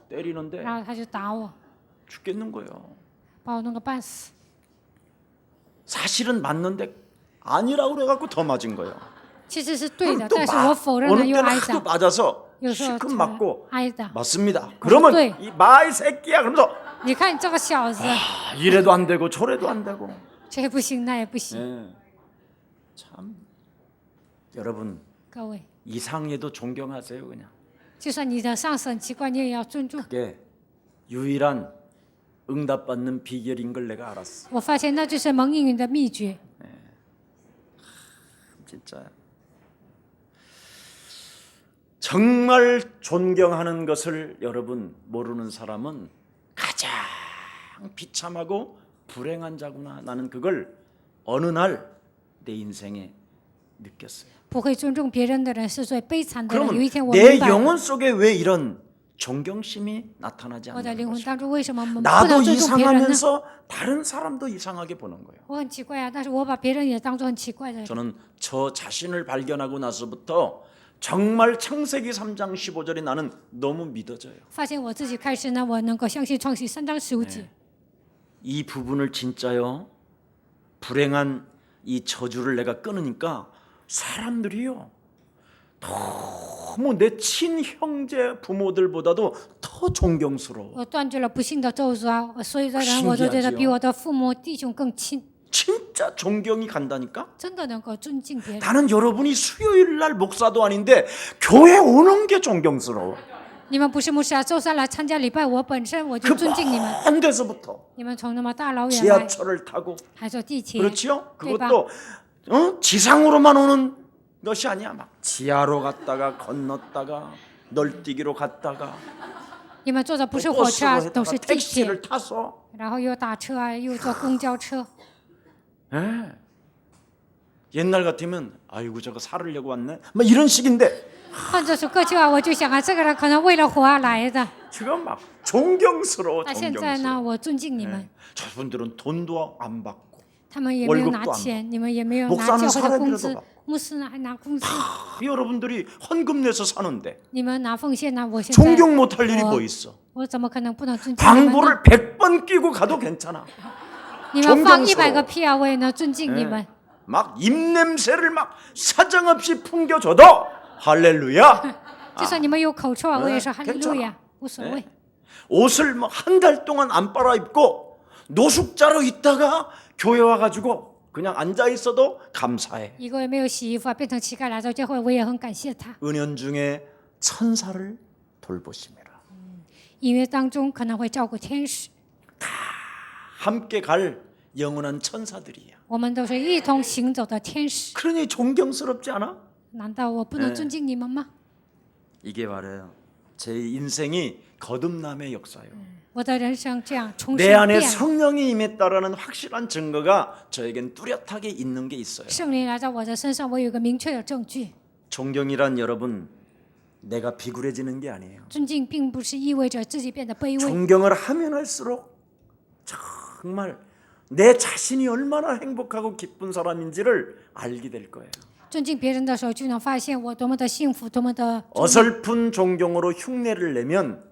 때리는데 然后他就打我， 죽겠는 거예요. 把我弄个半死。 사실은 맞는데 아니라고 그래갖고 더 맞은 거예요. 其实是对的， 또 但是我否认了 어느 又 때는 挨 하도 打， 맞아서 有时候 실컷 맞고 挨打。 맞습니다. 그러면 네. 이 마이 새끼야 그러면서 你看你这个小子， 이래도 안 되고 저래도 안 되고. 这也不行那也不行。 예. 참 여러분 各位， 이상해도 존경하세요 그냥. 就算你的上司很奇怪，你也要尊重。 그게 유일한 응답받는 비결인 걸 내가 알았어. 我发现那就是蒙应允的秘诀。 진짜 정말 존경하는 것을 여러분 모르는 사람은 가장 비참하고 불행한 자구나. 나는 그걸 어느 날 내 인생에 느꼈어요. 不会尊重别人的人是最悲惨的人。 그러면 有一天我 내 明白了， 영혼 속에 왜 이런 존경심이 나타나지 我的 않는 灵魂 것일까? 当中为什么我们不 나도 能尊重别人呢？ 이상하면서 다른 사람도 이상하게 보는 거예요. 我很奇怪啊，但是我把别人也当作很奇怪的人。 저는 저 자신을 발견하고 나서부터 정말 창세기 3장 15절이 나는 너무 믿어져요. 发现我自己开始呢，我能够相信创世3章15节。 이 부분을 진짜요. 불행한 이 저주를 내가 끊으니까 사람들이요. 너무 내 친형제 부모들보다도 더 존경스러워. 我断绝了不幸的咒诅啊，所有的人我都觉得比我的父母弟兄更亲， 진짜 존경이 간다니까. 真的能够尊敬别人。 나는 여러분이 수요일 날 목사도 아닌데 교회 오는 게 존경스러워. 你们不是牧师啊，周三来参加礼拜，我本身我就 그 尊敬你们。 먼 데서부터 你们从那么大老远来， 지하철을 타고 还坐地铁， 그렇지요? 对吧？ 그것도 지상으로만 오는 것이 아니야. 막 지하로 갔다가 건넜다가 널뛰기로 갔다가 你们坐的不是火车啊， 버스로 都是 했다가 地铁， 택시를 타서 然后又打车啊，又坐公交车。 예. 옛날 같으면 아이고 저거 살으려고 왔네. 막 이런 식인데 换作是过去啊，我就想啊，这个人可能为了活而来的。 지금 막 존경스러워. 那现在 존경스러워. 呢，我尊敬你们， 저분들은 돈도 안 받고 他们也没有拿 월급도 안 钱，你们也没有 목사는 拿教会的工 사람이라도 资 받고 ，牧师呢还拿工资， 여러분들이 헌금 내서 사는데 你们拿奉献呢，我现在 존경 못할 일이 뭐 있어? 我怎么可能不能尊敬你们呢？ 방구를 100번 끼고 가도 괜찮아. 你们放 존경스러워 100个屁啊，我也能尊敬你们。 막 입냄새를 막 사정없이 풍겨줘도 할렐루야. 就算你们有口臭啊，我也说 네 哈利路亚，无所谓。 옷을 막 한 달 동안 안 빨아 입고 노숙자로 있다가 교회 와가지고 그냥 앉아 있어도 감사해. 一个月没有洗衣服啊，变成乞丐来到教会，我也很感谢他。 은연 중에 천사를 돌보심이라. 音乐当中可能会照顾天使， 함께 갈 영원한 천사들이야. 我们都是一同行走的天使。 그러니 존경스럽지 않아? 难道我不能尊敬你们吗？ 이게 말이에요. 제 인생이 거듭남의 역사예요. 我的人生这样重 내 生 안에 变了， 성령이 임했다라는 확실한 증거가 저에겐 뚜렷하게 있는 게 있어요. 圣灵来到我的身上，我有个明确的证据。 존경이란 여러분 내가 비굴해지는 게 아니에요. 尊敬并不是意味着自己变得卑微， 존경을 하면 할수록 정말 내 자신이 얼마나 행복하고 기쁜 사람인지를 알게 될 거예요. 尊敬别人的时候，就能发现我多么的幸福，多么的。 어설픈 존경으로 흉내를 내면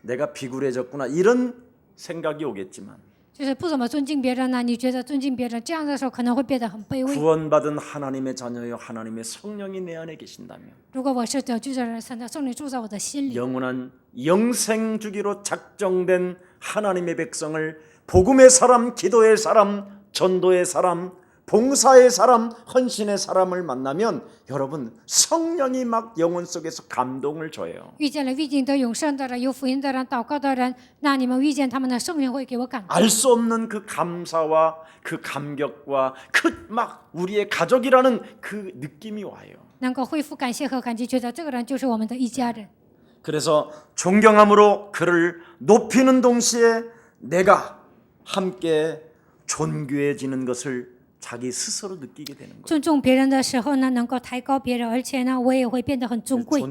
내가 비굴해졌구나 이런 생각이 오겠지만 就是不怎么尊敬别人呢？你觉得尊敬别人，这样的时候可能会变得很卑微。 구원받은 하나님의 자녀요 하나님의 성령이 내 안에 계신다면 如果我是得救的人，神的圣灵住在我的心里， 영원한 영생 주기로 작정된 하나님의 백성을 복음의 사람, 기도의 사람, 전도의 사람, 봉사의 사람, 헌신의 사람을 만나면 여러분 성령이 막 영혼 속에서 감동을 줘요. 遇见了预定得永生的人，有福音的人，祷告的人，那你们遇见他们的圣灵会给我感动。 알 수 없는 그 감사와 그 감격과 그 막 우리의 가족이라는 그 느낌이 와요. 能够恢复感谢和感激，觉得这个人就是我们的一家人。 그래서 존경함으로 그를 높이는 동시에 내가 함께 존귀해지는 것을 자기 스스로 느끼게 되는 거예요. 尊重别人的时候呢，能够抬高别人，而且呢，我也会变得很尊贵。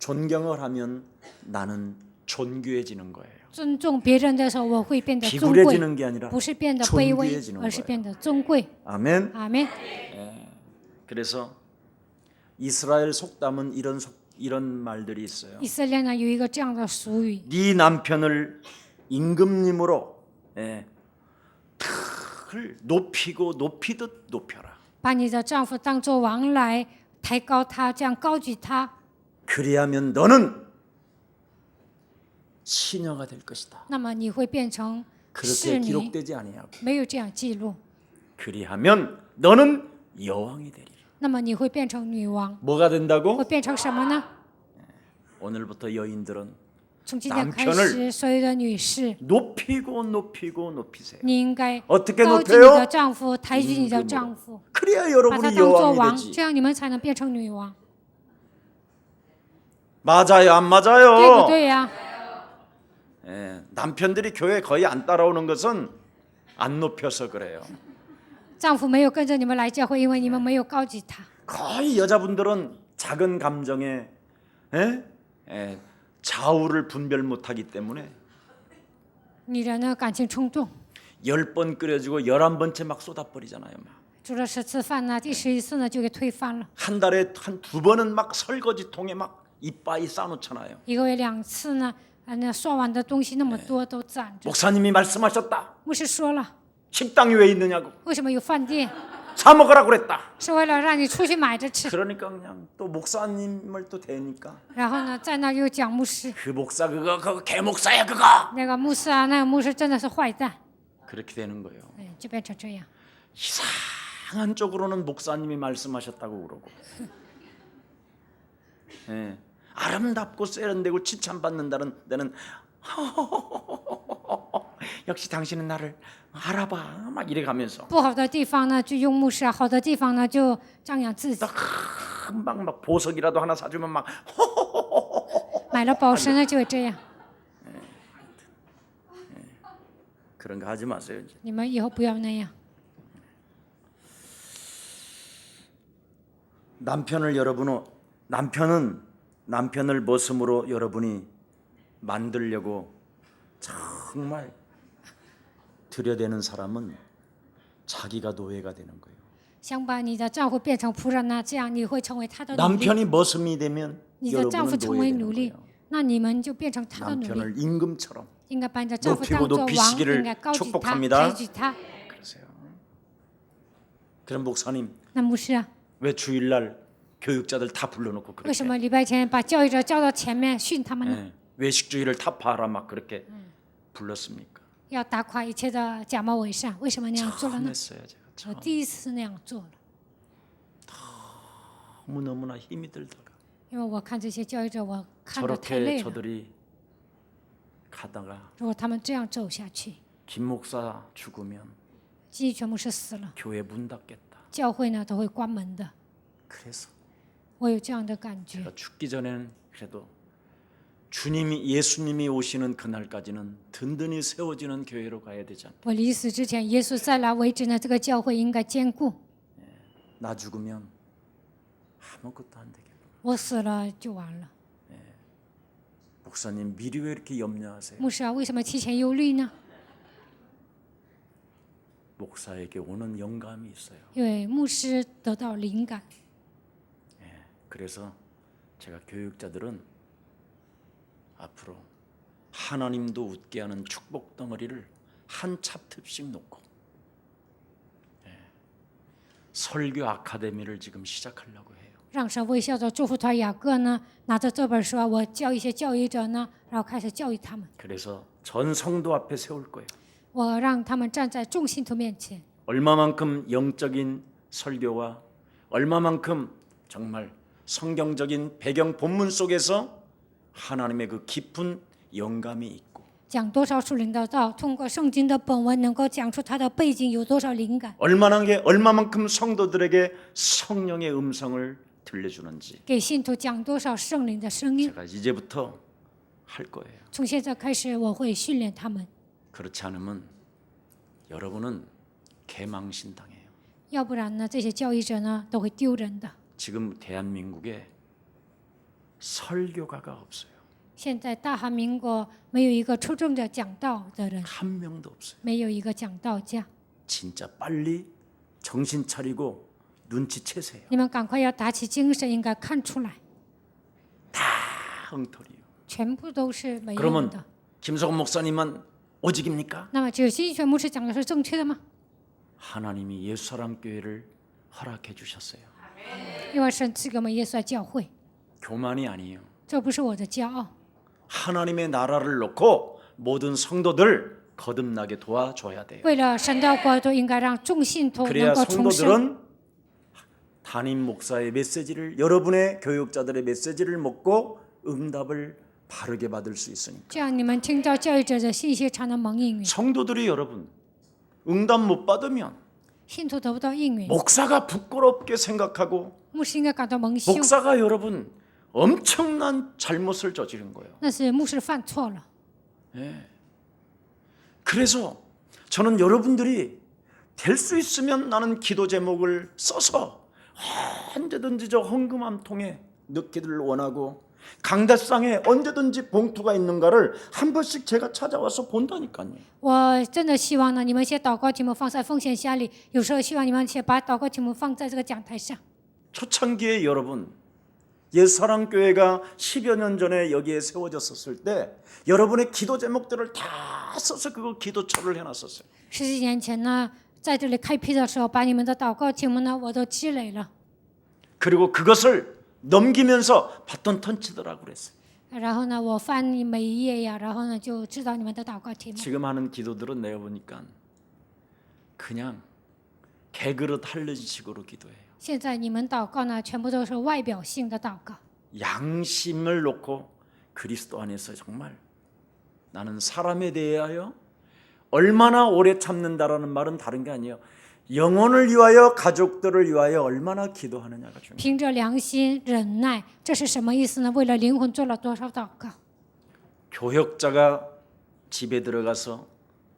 존경을 하면 나는 존귀해지는 거예요. 尊重别人的时候，我会变得尊贵， 비굴해지는 게 아니라 不是变得卑微， 존귀해지는 而是 거예요. 变得尊贵。 아멘. 阿门。 그래서 이스라엘 속담은 이런 말들이 있어요. 以色列呢有一个这样的俗语， 네 남편을 임금님으로 탁을 높이고 높이듯 높여라. 把你的丈夫当作王来抬高他，这样高举他， 그리하면 너는 시녀가 될 것이다. 那么你会变成 그렇게 侍女。 기록되지 아니하고 没有这样记录， 그리하면 너는 여왕이 되리라. 那么你会变成女王， 뭐가 된다고? 会变成什么呢？ 오늘부터 여인들은 从今天开 남편을 始，所有的女士， 높이고 높이고 높이세요. 你应该 어떻게 高举你 높여요? 的丈夫，抬举你的丈夫， 그래야 把他 여러분이 当做 여왕이 王， 되지. 这样你们才能变成女王， 맞아요, 안 对不 맞아요? 对呀？ 남편들이 교회 거의 안 따라오는 것은 안 높여서 그래요. 丈夫没有跟着你们来教会，因为你们没有高举他。 거의 여자분들은 작은 감정에 좌우를 분별 못하기 때문에 女人呢，感情冲动， 10번 끓여주고 11번째 막 쏟아버리잖아요. 막. 煮了10次饭呢，第11次呢就给推翻了。 한 달에 한 2번은 막 설거지통에 막 이빠이 싸놓잖아요. 一个月2次呢，那刷碗的东西那么多都攒着。 목사님이 말씀하셨다. 牧师说了， 식당이 왜 있느냐고. 为什么有饭店？ 사 먹으라고 그랬다. 是为了让你出去买着吃。 그러니까 그냥 또 목사님을 또 대니까 然后呢，在那又讲牧师， 그 목사 그거 개 목사야 그거. 那个牧师啊，那个牧师真的是坏蛋， 그렇게 되는 거예요. 哎，就变成这样。 이상한 쪽으로는 목사님이 말씀하셨다고 그러고 아름답고 세련되고 칭찬받는다는 데는 역시 당신은 나를 알아봐 막 이래가면서 不好的地方呢，就用牧师啊；好的地方呢，就张扬自己。 금방 막 보석이라도 하나 사주면 막 买了宝石呢，就会这样。 그런 거 하지 마세요. 이제. 你们以后不要那样。 남편을 모습으로 여러분이 만들려고 정말 들여대는 사람은 자기가 노예가 되는 거예요. 想把你的丈夫变成仆人呢，这样你会成为他的奴隶。 남편이 모습이 되면 你的丈夫 여러분은 成为 노예되는 奴隶 거예요. ，那你们就变成他的奴隶。 남편을 임금처럼 应该把你的丈夫 높이고 当作王， 높이시기를 应该高举他， 축복합니다. 抬举他。 그러세요. 그럼 목사님 那牧师啊， 왜 주일날 교육자들 다 불러놓고 为什 그렇게 么礼拜天把教育者叫到前面训他们呢？ 외식주의를 타파하라 막 그렇게 불렀습니까? 要打垮一切的假冒伪善，为什么那样做了 처음 呢？ 했어요 제가. 我第一次那样做了， 너무너무나 힘이 들다가 因为我看这些教育者，我看得太 저렇게 累了。 저들이 가다가 如果他们这样走下去， 김 목사 죽으면 基全牧师死了， 교회 문 닫겠다. 教会呢都会关门的。 그래서 我有这样的感觉。 제가 죽기 전에는 그래도 예수님이 오시는 그날까지는 든든히 세워지는 교회로 가야 되지 않나. 我临死之前，耶稣再来为止呢，这个教会应该坚固。 나 죽으면 아무것도 안 되겠다. 我死了就完了。 목사님 미리 왜 이렇게 염려하세요? 牧师啊，为什么提前忧虑呢？ 목사에게 오는 영감이 있어요. 因为牧师得到灵感。 그래서 제가 교육자들은 앞으로 하나님도 웃게 하는 축복 덩어리를 한 찹팁씩 놓고 설교 아카데미를 지금 시작하려고 해요. 让神微笑的祝福团雅各呢，拿着这本书啊，我教一些教育者呢，然后开始教育他们。 그래서 전 성도 앞에 세울 거예요. 我让他们站在众信徒面前， 얼마만큼 영적인 설교와 얼마만큼 정말 성경적인 배경 본문 속에서 하나님의 그 깊은 영감이 있고 讲多少属灵的道，通过圣经的本文能够讲出它的背景有多少灵感， 얼마만큼 성도들에게 성령의 음성을 들려주는지 给信徒讲多少圣灵的声音。 제가 이제부터 할 거예요. 从现在开始，我会训练他们， 그렇지 않으면 여러분은 개망신당해요. 要不然呢，这些教育者呢都会丢人的。 지금 대한민국에 설교가가 없어요. 现在大韩民国没有一个出众的讲道的人， 한 명도 없어요. 没有一个讲道家。 진짜 빨리 정신 차리고 눈치채세요. 你们赶快要打起精神，应该看出来， 다 엉터리요. 全部都是没用 그러면 的。 김석원 목사님만 오직입니까? 那么只有新泉牧师讲的是正确的吗？ 하나님이 예수사람 교회를 허락해 주셨어요. 因为神赐给我们耶稣的教会， 교만이 아니에요. 这不是我的骄傲， 하나님의 나라를 놓고 모든 성도들 거듭나게 도와줘야 돼요. 为了神的国度，应该让众信徒能 그래야 够重生。 성도들은 담임 목사의 메시지를 여러분의 교육자들의 메시지를 먹고 응답을 바르게 받을 수 있으니까. 这样你们听到教育者的信息，才能蒙应允。 성도들이 여러분 응답 못 받으면 信徒得不到应允， 목사가 부끄럽게 생각하고 牧师应该感到蒙羞， 목사가 여러분 엄청난 잘못을 저지른 거예요. 那是牧师犯错了。 그래서 저는 여러분들이 될 수 있으면 나는 기도 제목을 써서 언제든지 저 헌금 한 통에 넣기를 원하고 강대상에 언제든지 봉투가 있는가를 한 번씩 제가 찾아와서 본다니까요. 我真的希望呢，你们写祷告题目放在奉献箱里，有时候希望你们把祷告题目放在这个讲台上。 초창기에 여러분 옛사랑교회가 10여 년 전에 여기에 세워졌었을 때 여러분의 기도 제목들을 다 써서 그거 기도처를 해놨었어요. 10几年前呢，在这里开辟的时候，把你们的祷告题目呢，我都积累了。 그리고 그것을 넘기면서 바톤 턴치더라고 그랬어요. 然后呢，我翻你每一页呀，然后呢，就知道你们的祷告题目。 지금 하는 기도들은 내가 보니까 그냥 개그릇 핥는 식으로 기도해요. 现在你们祷告呢，全部都是外表性的祷告， 양심을 놓고 그리스도 안에서 정말 나는 사람에 대하여 얼마나 오래 참는다라는 말은 다른 게 아니에요. 영혼을 위하여 가족들을 위하여 얼마나 기도하느냐가 중요해요. 凭着良心忍耐，这是什么意思呢？为了灵魂做了多少祷告？ 교역자가 집에 들어가서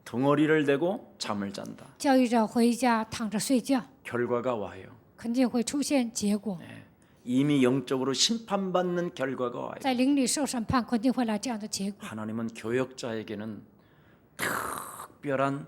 덩어리를 대고 잠을 잔다. 教育者回家躺着睡觉， 결과가 와요. 肯定会出现结果， 이미 영적으로 심판받는 결과가 와요. 在灵里受审判，肯定会来这样的结果。 하나님은 교역자에게는 특별한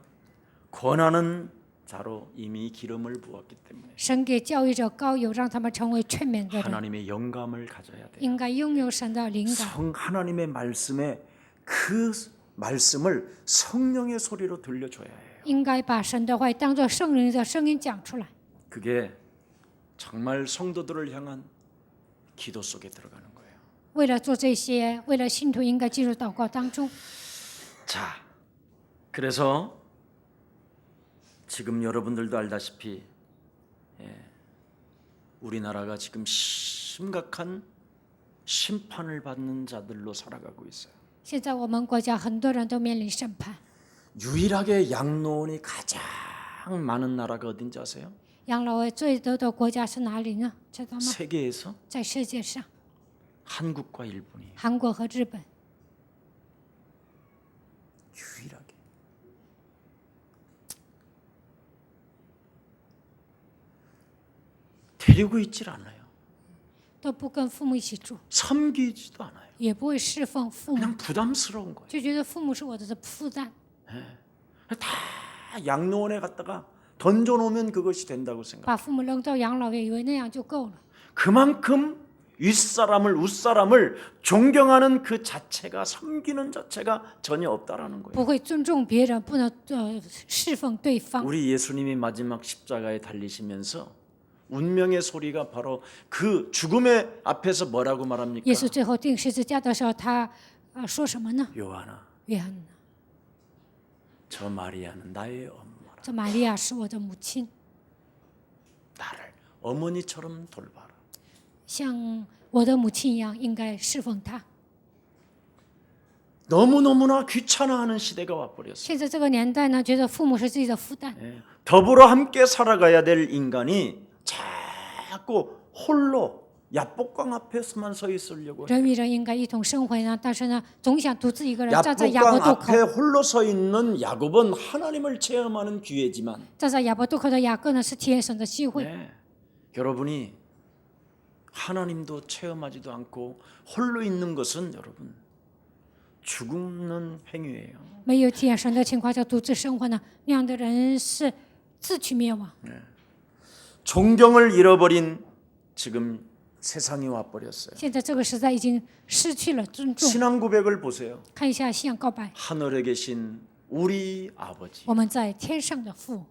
권하는 자로 이미 기름을 부었기 때문에 神给教育者膏油，让他们成为劝勉的人， 하나님의 영감을 가져야 돼요. 应该拥有神的灵感， 하나님의 말씀에 그 말씀을 성령의 소리로 들려줘야 해요. 应该把神的话当作圣灵的声音讲出来。 그게 정말 성도들을 향한 기도 속에 들어가는 거예요. 为了做这些，为了信徒应该进入祷告当中。 자, 그래서 지금 여러분들도 알다시피 우리나라가 지금 심각한 심판을 받는 자들로 살아가고 있어요. 现在我们国家很多人都面临审判， 유일하게 양로원이 가장 많은 나라가 어딘지 아세요? 养老院最多的国家是哪里呢？知道吗？ 세계에서 在世界上， 한국과 일본이 韩国和日本 유일하게. 데리고 있질 않아요. 都不跟父母一起住， 섬기지도 않아요. 也不会侍奉父母， 그냥 부담스러운 거예요. 就觉得父母是我的负担， 다 양로원에 갔다가 던져놓으면 그것이 된다고 생각. 把父母扔到养老院，以为那样就够了。 그만큼 윗사람을 웃사람을 존경하는 그 자체가 섬기는 자체가 전혀 없다라는 거예요. 不会尊重别人，不能侍奉对方。 우리 예수님이 마지막 십자가에 달리시면서 운명의 소리가 바로 그 죽음의 앞에서 뭐라고 말합니까? 耶稣最后钉十字架的时候，他说什么呢？ 요한아, 约翰， 저 마리아는 나의 엄마라. 这玛利亚是我的母亲， 나를 어머니처럼 돌봐라. 像我的母亲一样，应该侍奉她。 너무너무나 귀찮아하는 시대가 와버렸어요. 现在这个年代呢，觉得父母是自己的负担， 더불어 함께 살아가야 될 인간이 자꾸 홀로 야복강 앞에서만 서 있으려고 해요. 人与人应该一同生活呢，但是呢，总想独自一个人站在亚伯 야복강 渡口。 앞에 홀로 서 있는 야곱은 하나님을 체험하는 기회지만 站在亚伯渡口的雅各呢，是体验神的机会。 여러분이 하나님도 체험하지도 않고 홀로 있는 것은 여러분 죽는 행위예요. 没有体验神的情况下独自生活呢，那样的人是自取灭亡。 존경을 잃어버린 지금 세상이 와버렸어요. 现在这个时代已经失去了尊重。 신앙 고백을 보세요. 看一下信仰告白， 하늘에 계신 우리 아버지, 我们在天上的父，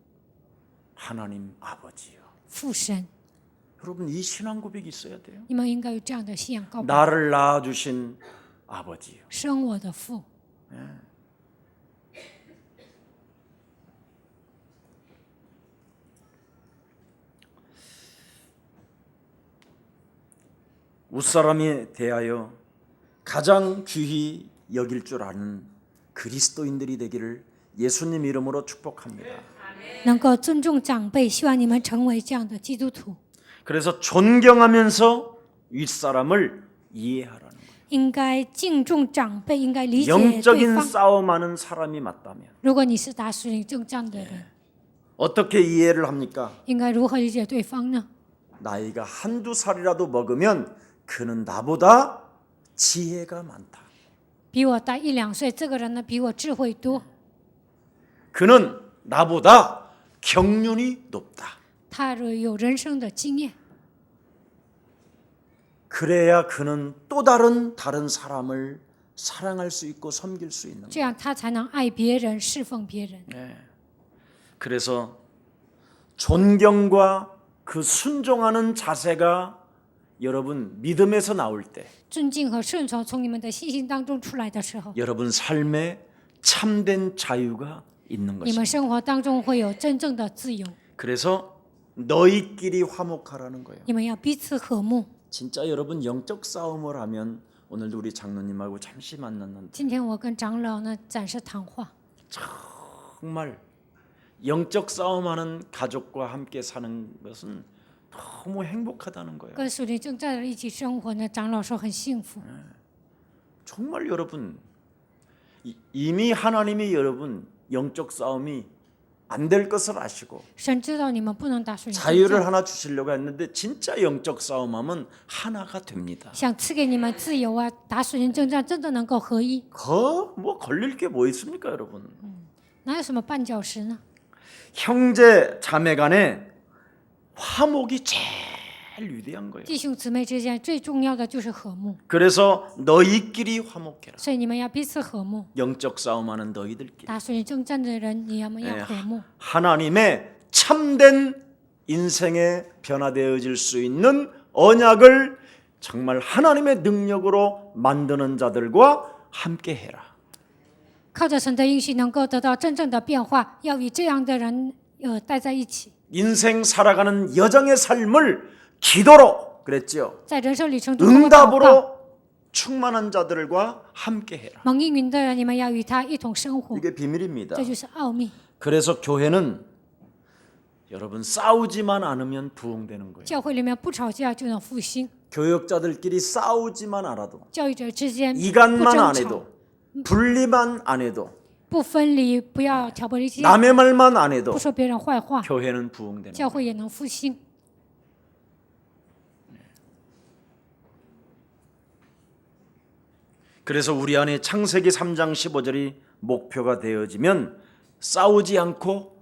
하나님 아버지요. 父神， 여러분 이 신앙 고백이 있어야 돼요. 你们应该有这样的信仰告白。 나를 낳아주신 아버지요. 生我的父， 웃사람에 대하여 가장 귀히 여길 줄 아는 그리스도인들이 되기를 예수님 이름으로 축복합니다. 能够尊重长辈，希望你们成为这样的基督徒。 그래서 존경하면서 윗사람을 이해하라는 거예요. 应该敬重长辈，应该理解对 영적인 方。 싸움하는 사람이 맞다면 如果你是打属灵征战的人， 어떻게 이해를 합니까? 应该如何理解对方呢？ 나이가 한두 살이라도 먹으면 그는 나보다 지혜가 많다. 比我大1、2岁，这个人呢比我智慧多， 그는 나보다 경륜이 높다. 他有人生的经验， 그래야 그는 또 다른 사람을 사랑할 수 있고 섬길 수 있는 这样他才能爱别人、侍奉别人。 거예요. 그래서 존경과 그 순종하는 자세가 여러분 믿음에서 나올 때 尊敬和顺从从你们的信心当中出来的时候， 여러분 삶에 참된 자유가 있는 你们 것입니다. 生活当中会有真正的自由。 그래서 너희끼리 화목하라는 거예요. 你们要彼此和睦。 진짜 여러분 영적 싸움을 하면 오늘도 우리 장로님하고 잠시 만났는데 今天我跟长老呢暂时谈话， 정말 영적 싸움하는 가족과 함께 사는 것은 너무 행복하다는 거예요. 跟属灵正在一起生活呢，长老说很幸福。 정말 여러분 이미 하나님이 여러분 영적 싸움이 안 될 것을 아시고 神知道你们不能打属灵征 자유를 战， 하나 주시려고 했는데 진짜 영적 싸움하면 하나가 됩니다. 想赐给你们自由啊，打属灵征战真的能够合一， 뭐 걸릴 게 뭐 있습니까, 여러분? 哪有什么绊脚石呢？ 형제 자매 간에 화목이 제일 위대한 거예요. 弟兄姊妹之间最重要的就是和睦， 그래서 너희끼리 화목해라. 所以你们要彼此和睦。 영적 싸움하는 너희들끼리 打属灵征战的人，你们 예, 要和睦， 하나님의 참된 인생에 변화되어질 수 있는 언약을 정말 하나님의 능력으로 만드는 자들과 함께 해라. 靠着神的应许能够得到真正的变化，要与这样的人待在一起， 인생 살아가는 여정의 삶을 기도로 그랬죠. 在人生旅程中通过祷告 응답으로 충만한 자들과 함께 해라. 蒙应允的人，你们要与他一同生活， 이게 비밀입니다. 这就是奥秘。 그래서 교회는 여러분 싸우지만 않으면 부흥되는 거예요. 教会里面不吵架就能复兴， 교역자들끼리 싸우지만 않아도 教育者之间不 이간만 争 안 吵、 해도 분리만 안 해도 不分离，不要挑拨离间， 남의 말만 안 해도 不说别人坏话， 교회는 부흥되는 教 거예요. 会也能复兴。 그래서 우리 안에 창세기 3장 15절이 목표가 되어지면 싸우지 않고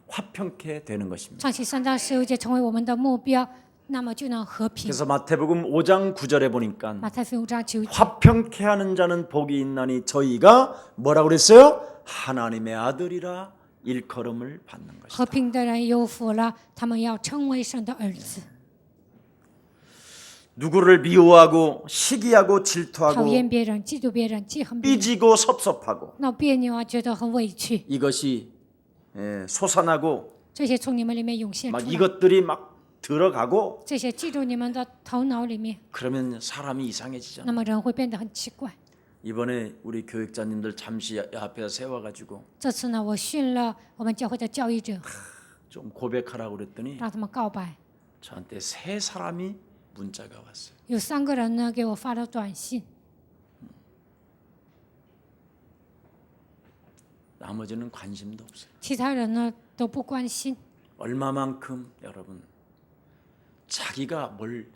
화평케 되는 것입니다. 创启3章15节成为我们的目标，那么就能和平。 그래서 마태복음 5장 9절에 보니까 马太福音5章9节， 화평케 하는 자는 복이 있나니 저희가 뭐라고 그랬어요? 하나님의 아들이라 일컬음을 받는 和 것이다. 平的人有福了，他们要成为神的儿子。 누구를 미워하고 시기하고 讨 질투하고 厌别人，嫉妒别人，记恨别人， 삐지고 섭섭하고 闹别扭啊，觉得很委屈， 이것이 솟아나고 这些从你们里面涌现 막 出来， 이것들이 막 들어가고 这些进入你们的头脑里面， 그러면 사람이 이상해지잖아. 那么人会变得很奇怪。 이번에 우리 교육자님들 잠시 앞에서 세워가지고 这次呢，我训了我们教会的教育者， 좀 고백하라고 그랬더니 让他们告白。 저한테 3사람이 문자가 왔어요. 有3个人呢给我发了短信， 나머지는 관심도 없어요. 其他人呢都不关心。 얼마만큼 여러분 자기가 뭘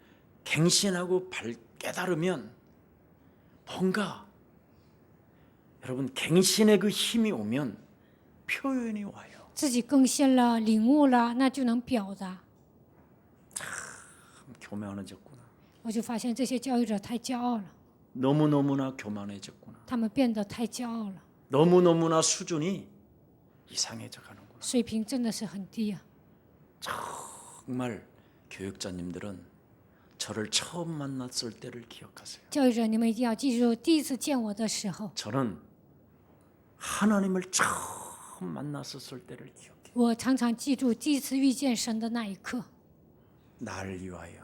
갱신하고 깨달으면 뭔가 여러분 갱신의 그 힘이 오면 표현이 와요. 自己更新了、领悟了，那就能表达。 교만해졌구나. 我就发现这些教育者太骄傲了， 너무너무나 교만해졌구나. 他们变得太骄傲了， 너무너무나 수준이 이상해져 가는구나. 水平真的是很低啊！ 정말 교육자님들은 저를 처음 만났을 때를 기억하세요. 教育者，你们一定要记住，第一次见我的时候， 저는 하나님을 처음 만났었을 때를 기억해요. 我常常记住第一次遇见神的那一刻。 나를 위하여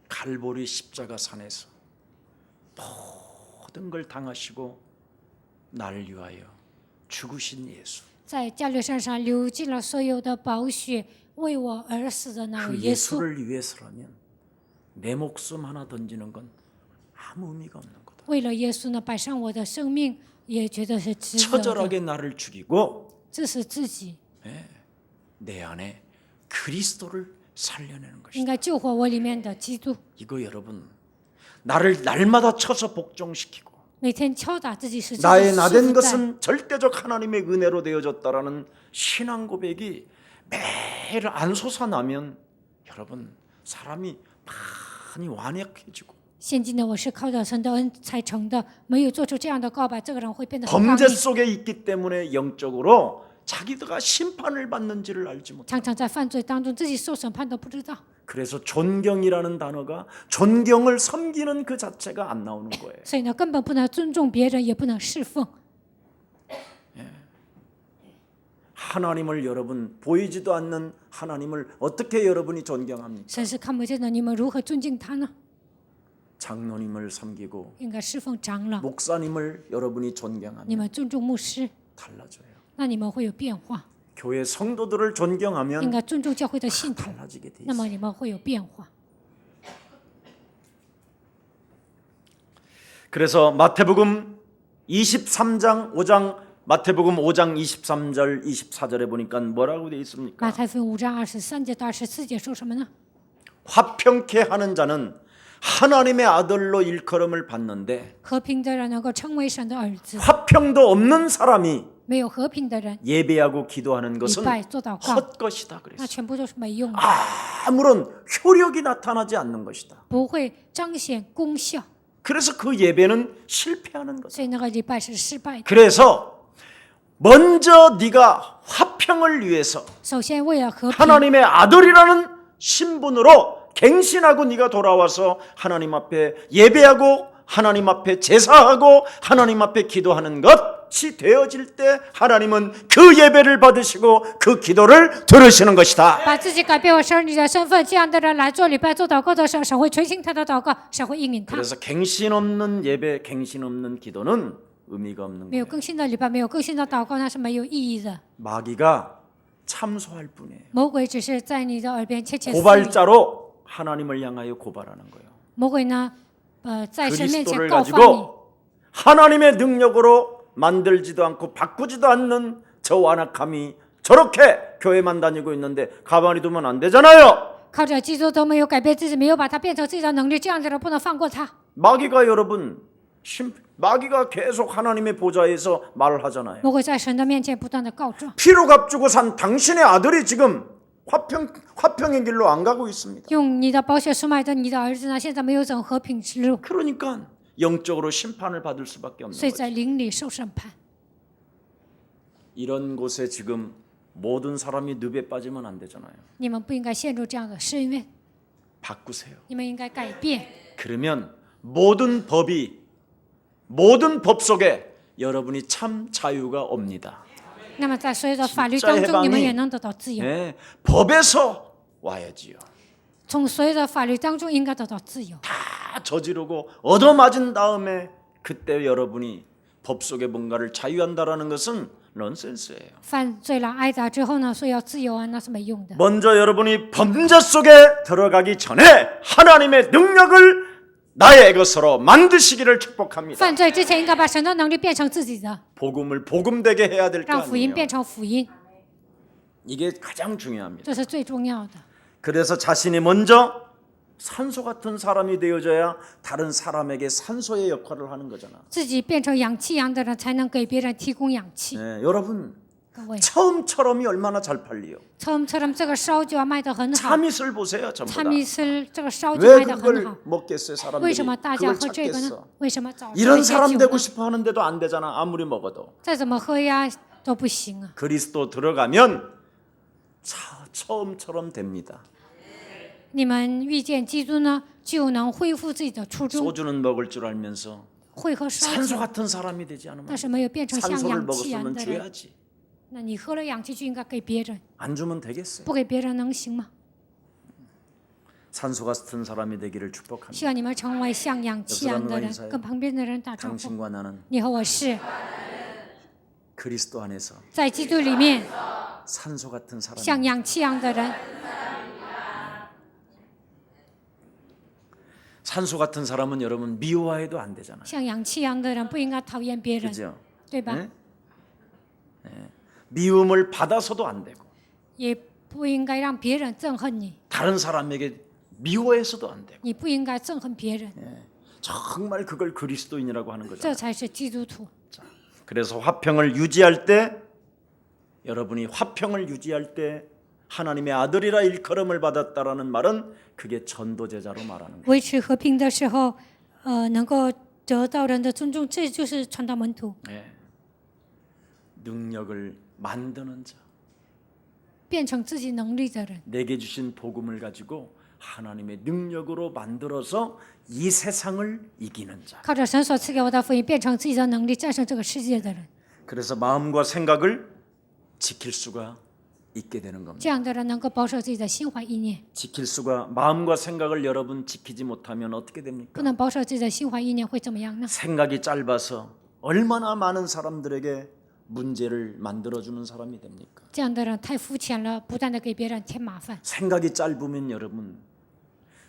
갈보리 십자가 산에서 모든 걸 당하시고 나를 위하여 죽으신 예수. 在加略山上流尽了所有的宝血，为我而死的那 그 位耶稣。 예수를 위해서라면 내 목숨 하나 던지는 건 아무 의미가 없는 거다. 为了耶稣呢，摆上我的生命，也觉得是值得的。 처절하게 나를 죽이고 这是自己 내 안에 그리스도를 살려내는 应 것이다. 该救活我里面的基督。 이거 여러분 나를 날마다 쳐서 복종시키고 每天敲打自己十字架 나의 束 나된 缚在 것은 절대적 하나님의 은혜로 되어졌다라는 신앙 고백이 매일 안 솟아나면 여러분 사람이 많이 완약해지고 现今的我是靠着神的恩才成的，没有做出这样的告白，这个人会变得很刚 범죄 硬， 속에 있기 때문에 영적으로 자기가 심판을 받는지를 알지 못해. 常常在犯罪当中自己受审判都不知道。 그래서 존경이라는 단어가 존경을 섬기는 그 자체가 안 나오는 거예요. 所以呢，根本不能尊重别人，也不能侍奉。 하나님을 여러분 보이지도 않는 하나님을 어떻게 여러분이 존경합니까? 神是看不见的，你们如何尊敬他呢？ 장로님을 섬기고 应该侍奉长老， 목사님을 여러분이 你 존경하면 们尊重牧师， 달라져요. 那你们会有变化。 교회 성도들을 应 존경하면 该尊重教会的信徒， 달라지게 돼 那 있어요. 么你们会有变化。 그래서 마태복음 23장 5장 마태복음 5장 23절 24절에 보니까 뭐라고 되어 马 있습니까? 太福音5章23节到24节说什么呢？ 화평케 하는 자는 하나님의 아들로 일컬음을 받는데 和平的人能够成为神的儿子， 화평도 없는 사람이 没有和平的人 예배하고 기도하는 礼 것은 拜做祷告， 헛것이다 那 그랬어요. 全部都是没用的， 아무런 효력이 나타나지 않는 것이다. 不会彰显功效， 그래서 그 예배는 실패하는 거죠. 所以那个礼拜是失败的。 그래서 먼저 네가 화평을 위해서 首先为了和平， 하나님의 아들이라는 신분으로 갱신하고 네가 돌아와서 하나님 앞에 예배하고 하나님 앞에 제사하고 하나님 앞에 기도하는 것이 되어질 때 하나님은 그 예배를 받으시고 그 기도를 들으시는 것이다. 把自己改变为神儿女的身份，这样的人来做礼拜、做祷告的时候，神会垂听他的祷告，神会应允他。 그래서 갱신 없는 예배, 갱신 없는 기도는 의미가 없는 没有 거예요. 更新的礼拜，没有更新的祷告，那是没有意义的。 마귀가 참소할 뿐이에요. 魔鬼只是在你的耳边窃窃私语。 고발자로 하나님을 향하여 고발하는 거예요. 魔鬼呢，在神面前 그리스도를 告发你， 가지고 하나님의 능력으로 만들지도 않고 바꾸지도 않는 저 완악함이 저렇게 교회만 다니고 있는데 가만히 두면 안 되잖아요. 靠着基督都没有改变自己，没有把它变成自己的能力，这样的人不能放过他。 마귀가 여러분 마귀가 계속 하나님의 보좌에서 말을 하잖아요. 魔鬼在神的面前不断的告状， 피로 값주고 산 당신의 아들이 지금 화평의 길로 안 가고 있습니다. 用你的宝血出卖的你的儿子呢，现在没有走和平之路， 그러니까 영적으로 심판을 받을 수밖에 없는 所以 거죠. 在灵里受审判。 이런 곳에 지금 모든 사람이 늪에 빠지면 안 되잖아요. 你们不应该陷入这样的深渊， 바꾸세요. 你们应该改变。 그러면 모든 법 속에 여러분이 참 자유가 옵니다. 那么在所有的法律 진짜 当中，你们 해방이 也能得到自由。 네, 법에서 와야지요. 从所有的法律当中应该得到自由。 다 저지르고 얻어맞은 다음에 그때 여러분이 법 속에 뭔가를 자유한다라는 것은 넌센스예요. 犯罪了挨打之后呢，说要自由啊，那是没用的。 먼저 여러분이 범죄 속에 들어가기 전에 하나님의 능력을 나의 것으로 만드시기를 축복합니다. 犯罪之前应该把神的能力变成自己的， 복음을 복음되게 해야 될 거 让福音 아니에요. 变成福音， 이게 가장 중요합니다. 这是最重要的。 그래서 자신이 먼저 산소 같은 사람이 되어져야 다른 사람에게 산소의 역할을 하는 거잖아. 自己变成氧气一样的人，才能给别人提供氧气。 네, 여러분 各位， 처음처럼이 얼마나 잘 팔리요. 처음처럼 这个烧就要卖得很好， 참이슬 보세요, 전부 다. 참이슬这个烧就 왜 卖得很 그걸 好。 먹겠어요, 为 사람들이? 什么大家 그걸 喝这个呢 찾겠어. ？为什么找这 이런 些 사람 酒 되고 呢？ 싶어 하는데도 안 되잖아, 아무리 먹어도. 再怎么喝呀都不行啊！ 그리스도 들어가면 처음처럼 됩니다. 你们遇见基督呢，就能恢复自己的初衷， 소주는 먹을 줄 알면서 会喝烧 산소 酒， 같은 사람이 되지 않으면 但是没有变成像 산소를 氧气一样 먹었으면 的人。 줘야지. 那你喝了氧气就应该给别人， 안 주면 되겠어요. 不给别人能行吗？ 산소 같은 사람이 되기를 축복합니다. 希望你们成为像氧气一样的人 옆사람과인사해 ，跟旁边的人打招呼。 당신과 나는 你和我是 그리스도 안에서 在基督里面 산소 같은 사람. 像氧气一样的人。 산소 같은 사람은 여러분 미워해도 안 되잖아요. 像氧气一样的人不应该讨厌别人， 그죠? 对吧？ 네? 미움을 받아서도 안 되고 也不应该让别人憎恨你， 다른 사람에게 미워해서도 안 되고 你不应该憎恨别人， 정말 그걸 그리스도인이라고 하는 거죠. 这才是基督徒。 그래서 화평을 유지할 때 여러분이 화평을 유지할 때 하나님의 아들이라 일컬음을 받았다라는 말은 그게 전도제자로 말하는 거예요. 维持和平的时候，能够得到人的尊重，这就是传道门徒， 네. 능력을 만드는 자. 变成自己能力的人。 내게 주신 복음을 가지고 하나님의 능력으로 만들어서 이 세상을 이기는 자. 靠着神所赐给我的福音，变成自己的能力，战胜这个世界的人。 그래서 마음과 생각을 지킬 수가 있게 되는 겁니다. 这样的人能够保守自己的心怀意念， 지킬 수가 마음과 생각을 여러분 지키지 못하면 어떻게 됩니까? 不能保守自己的心怀意念会怎么样呢？ 생각이 짧아서 얼마나 많은 사람들에게 문제를 만들어주는 사람이 됩니까? 这样的人太肤浅了，不断的给别人添麻烦。 생각이 짧으면 여러분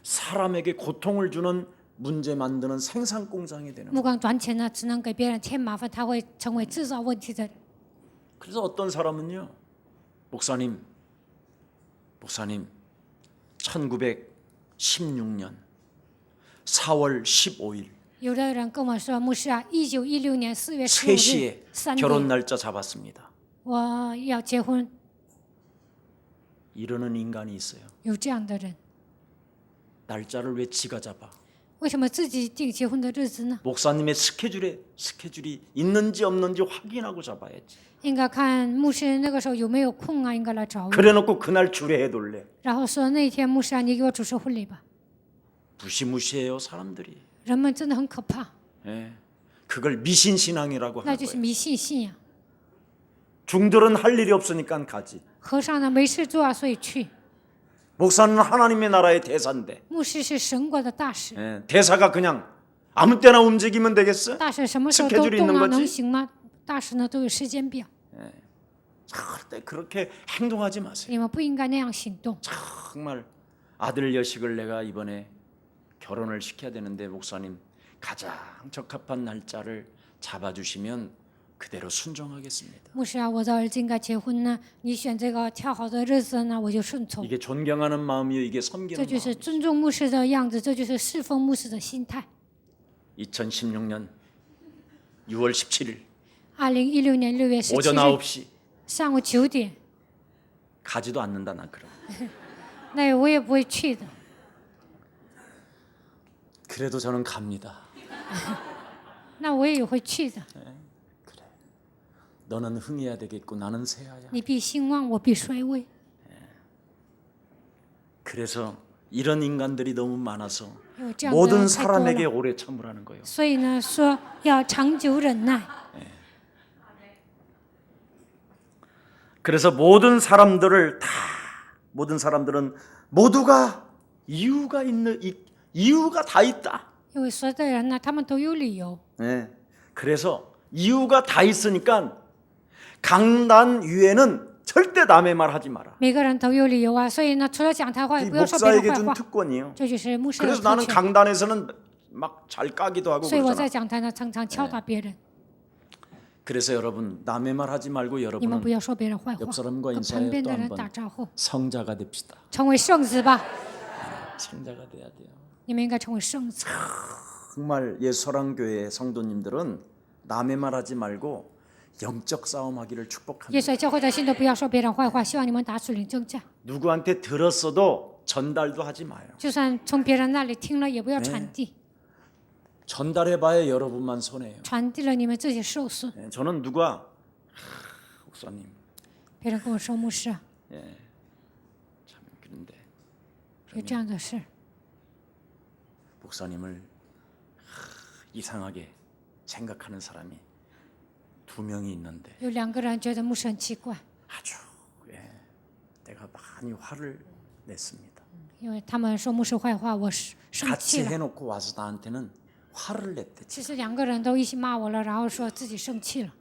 사람에게 고통을 주는 문제 만드는 생산 공장이 되는 거예요. 目光短浅呢，只能给别人添麻烦，他会成为制造问题的人。 그래서 어떤 사람은요, 목사님 1916년 4월 15일 有的人跟我说，牧师啊，1916年4月15 3시에 日3 결혼 点， 날짜 잡았습니다. 我要结婚。 이러는 인간이 있어요. 有这样的人， 날짜를 왜 지가 잡아? 为什么自己定结婚的日子呢？ 목사님의 스케줄이 있는지 없는지 확인하고 잡아야지. 应该看牧师那个时候有没有空啊，应该来找我， 그래놓고 그날 주례해둘래. 然后说那天牧师啊，你给我主持婚礼吧。 무시무시해요 사람들이. 人们真的很可怕， 예. 그걸 미신신앙이라고 那 하는 就是 거예요. 迷信信仰。 중들은 할 일이 없으니까 가지. 和尚呢没事做啊，所以去。 목사는 하나님의 나라의 대사인데 牧师是神国的大使， 예. 대사가 그냥 아무 때나 움직이면 되겠어? 大使什么时候都 스케줄이 动 있는 啊， 거지? 能行吗？大使呢都有时间表， 절대 그렇게 행동하지 마세요. 你们不应该那样行动。 정말 아들 여식을 내가 이번에 결혼을 시켜야 되는데 목사님 가장 적합한 날짜를 잡아주시면 그대로 순종하겠습니다. 牧师啊，我的儿子应该结婚呢，你选这个挑好的日子呢，我就顺从。 이게 존경하는 마음이요, 이게 这 섬기는 就是 마음. 尊重牧师的样子，这就是侍奉牧师的心态。 2016년 6월 17일 2016年6月 오전 17日 9시 上午9点， 가지도 않는다 나 그럼. 那我也不会去的。 그래도 저는 갑니다. 那我也会去的。 너는 흥해야 되겠고 나는 쇠하야. 你必兴旺，我必衰微。 그래서 이런 인간들이 너무 많아서 有这样的 모든 人太多 사람에게 了， 오래 참으라는 거예요. 所以呢，说要长久忍耐。 그래서 모든 사람들은 모두가 이유가 다 있다. 因为所有的人呢，他们都有理由。 네. 그래서 이유가 다 있으니까 강단 위에는 절대 남의 말 하지 마라. 每个人都有理由啊，所以呢，除了讲他话，也 이 不要说别人 목사에게 坏 준 话。 특권이에요. 这就是牧师的 그래서 特 나는 权。 강단에서는 막 잘 까기도 하고 所以我在 그러잖아. 讲台呢，常常敲打别人。 그래서 여러분 남의 말 하지 말고 你们不 여러분은 要说别人坏话， 옆 사람과 跟旁 인사해 边 또 的人打 한번 招呼， 성자가 됩시다. 成为圣子吧。 성자가 돼야 돼요. 你们应该成为圣子。 정말 예수랑교회 성도님들은 남의 말 하지 말고 영적 싸움하기를 耶 축복합니다. 稣教会的信徒不要说别人坏话，希望你们打属灵争战。 누구한테 들었어도 전달도 하지 마요. 就算从别人那里听了，也不要传递， 전달해봐야 여러분만 손해요. 传递了你们自己受损。 저는 누가 목사님 别人跟我说牧师啊， 참 그런데 有这样的事， 목사님을 이상하게 생각하는 사람이 2명이 있는데 有2个人觉得牧师很奇怪， 아주 내가 많이 화를 냈습니다. 因为他们说牧师坏话，我是生 같이 气了。 해놓고 와서 나한테는 화를 냈대. 其实2个人都一起骂我了，然后说自己生气了，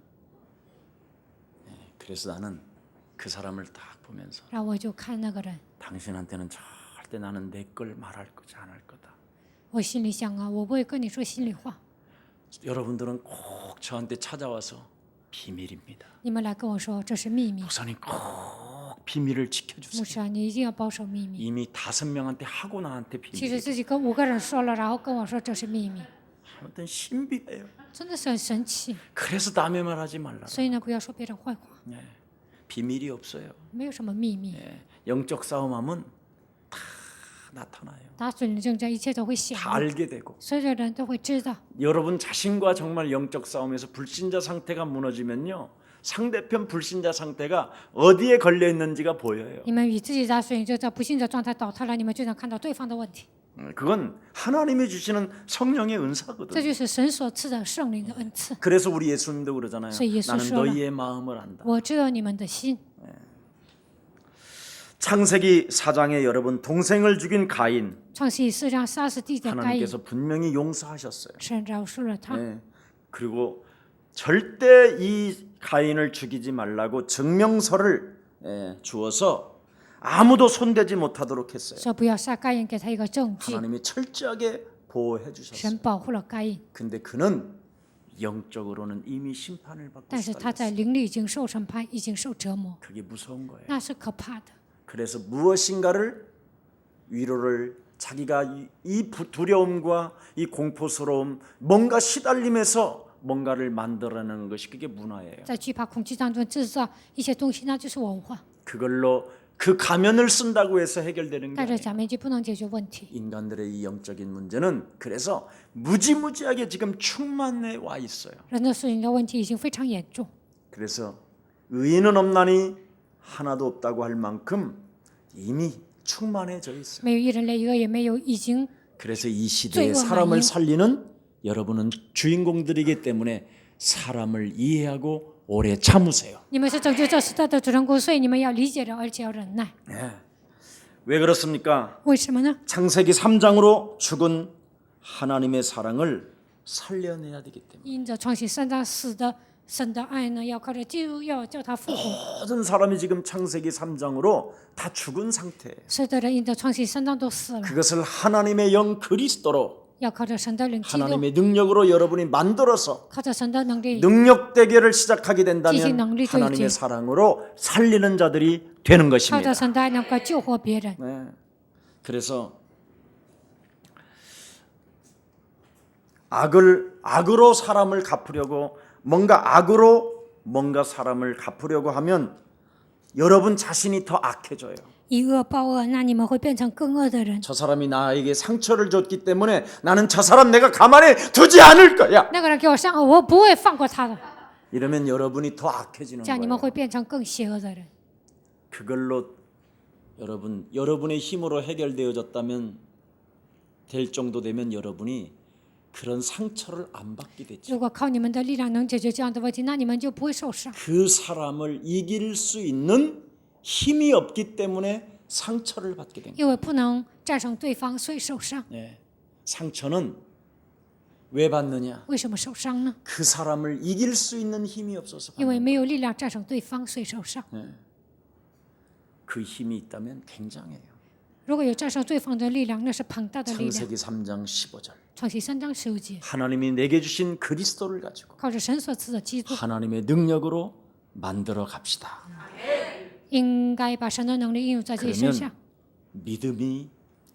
그래서 나는 그 사람을 딱 보면서 然后我就看那个人， 당신한테는 절대 나는 내 걸 말할 거지 않을 거다. 我心里想啊，我不会跟你说心里话， 여러분들은 꼭 저한테 찾아와서 비밀입니다. 你们来跟我说这是秘密。 목사님 꼭 비밀을 지켜주세요. 牧师啊，你一定要保守秘密。 이미 5명한테 하고 나한테 其 비밀. 实自己跟5个人说了，然后跟我说这是秘密， 아무튼 신비해요. 真的是很神奇。 그래서 남의 말 하지 말라. 所以呢，不要说别人坏话， 비밀이 없어요. 没有什么秘密。 영적 싸움하면 다 나타나요. 打属灵争战，一切都会显 다 露， 알게 되고 所有的人都会知道。 여러분 자신과 정말 영적 싸움에서 불신자 상태가 무너지면요. 상대편 불신자 상태가 어디에 걸려 있는지가 보여요. 你们与自己打属灵争战，不幸的状态倒塌了，你们就能看到对方的问题。 그건 하나님이 주시는 성령의 这 은사거든요. 就是神所赐的圣灵的恩赐。 그래서 우리 예수님도 그러잖아요. 그래서 예수 나는 说了， 너희의 마음을 안다. 我知道你们的心。 창세기 4장에 여러분 동생을 죽인 가인 创世记4章杀死弟的该隐， 하나님께서 분명히 용서하셨어요. 神饶恕了他， 그리고 절대 이 가인을 죽이지 말라고 증명서를 주어서 아무도 손대지 못하도록 했어요. 说不要杀该隐，给他一个证据。 하나님이 철저하게 보호해 주셨어요. 神保护了该隐， 근데 그는 영적으로는 이미 심판을 받고 但是他在 시달렸어요. 灵里已经受审判，已经受折磨， 그게 무서운 거예요. 那是可怕的。 그래서 무엇인가를 위로를 자기가 이 두려움과 이 공포스러움 뭔가 시달림에서 뭔가를 만들어내는 것이 그게 문화예요. 在惧怕、恐惧当中制造一些东西，那就是文化。 그걸로 그 가면을 쓴다고 해서 해결되는 게 带着 아니에요. 假面具不能解决问题。 인간들의 이 영적인 문제는 그래서 무지무지하게 지금 충만해 와 있어요. 人的属灵的问题已经非常严重， 그래서 의인은 없나니 하나도 없다고 할 만큼 이미 충만해져 있어요. 没有一人类一个也没有，已经 그래서 이 시대에罪恶 사람을 满盈。 살리는 여러분은 주인공들이기 때문에 사람을 이해하고 오래 참으세요. 你们是拯救这时代的主人公，所以你们要理解的，而且要忍耐。 왜 그렇습니까? 为什么呢？ 창세기 3장으로 죽은 하나님의 사랑을 살려내야 되기 때문에 因着创新3章死的神的爱呢，要靠着基督，要叫他复活。 모든 사람이 지금 창세기 3장으로 다 죽은 상태예요. 所有的人因着创新3章都死了， 그것을 하나님의 영 그리스도로 要靠着神的灵基督， 하나님의 능력으로 여러분이 만들어서 靠着神的能力， 능력 대결을 시작하게 지식 된다면 능력이 하나님의 있지. 사랑으로 살리는 자들이 되는 靠 것입니다. 着神的爱能够救活别人。 네. 그래서 악으로 사람을 갚으려고 뭔가 악으로 뭔가 사람을 갚으려고 하면 여러분 자신이 더 악해져요. 以恶报恶，那你们会变成更恶的人。 저 사람이 나에게 상처를 줬기 때문에 나는 저 사람 내가 가만히 두지 않을 거야. 那个人给我伤害，我不会放过他的。 이러면 여러분이 더 악해지는 这样你们 거예요. 会变成更邪恶的人。 그걸로 여러분의 힘으로 해결되어졌다면 될 정도 되면 여러분이 그런 상처를 안 받게 되죠. 如果靠你们的力量能解决这样的问题，那你们就不会受伤。 그 사람을 이길 수 있는 힘이 없기 때문에 상처를 받게 됩니다. 因为不能战胜对方，所以受伤。 네. 상처는 왜 받느냐? 为什么受伤呢？ 그 사람을 이길 수 있는 힘이 없어서 因为 받는 没有力量战胜对方，所以受伤。 그 힘이 있다면 굉장해요. 如果有战胜罪方的力量，那是庞大的力量。 창세기 3장 15절 创世3章15节， 하나님이 내게 주신 그리스도를 가지고 靠着神所赐的基督， 하나님의 능력으로 만들어 갑시다. 应该把神的能力应用在自己身上。 그러면 믿음이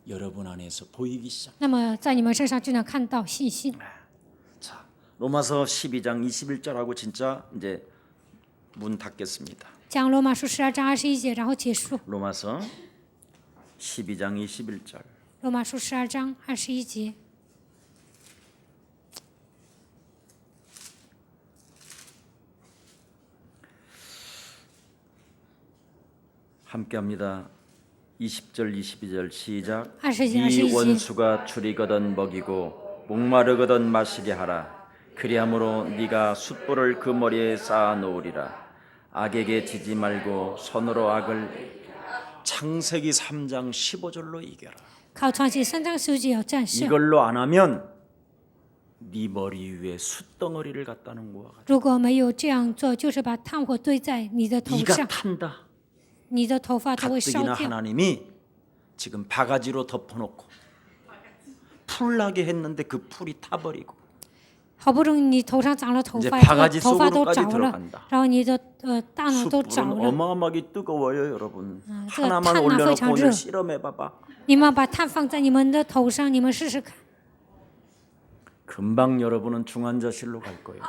여러분 안에서 보이기 시작. 那么在你们身上就能看到信心。 자, 로마서 12장 21절하고 진짜 이제 문 닫겠습니다. 讲罗马书12章21节，然后结束。 로마서 12장 21절. 罗马书12章21节， 함께합니다. 20절 22절 시작. 20절, 네 21절. 원수가 줄이거든 먹이고 목마르거든 마시게 하라. 그리함으로 네가 숯불을 그 머리에 쌓아 놓으리라. 악에게 지지 말고 손으로 악을 창세기 3장 15절로 이겨라. 靠创世3章15节要战胜。 이걸로 안 하면 네 머리 위에 숯덩어리를 갖다 놓은 거야. 如果没有这样做，就是把炭火堆在你的头 네가 上， 탄다. 你的头发都会烧 가뜩이나 掉。 하나님이 지금 바가지로 덮어놓고 풀나게 했는데 그 풀이 타버리고 好不容易你头上长了头 이제 发， 바가지 头发都 속으로까지 着了， 들어간다. 然后你的大脑都着 숯불은 了。 어마어마하게 뜨거워요, 여러분. 그 하나만 탄은 올려놓고 非常 오늘 热。 실험해봐봐. 你们把炭放在你们的头上，你们试试看， 금방 여러분은 중환자실로 갈 거예요.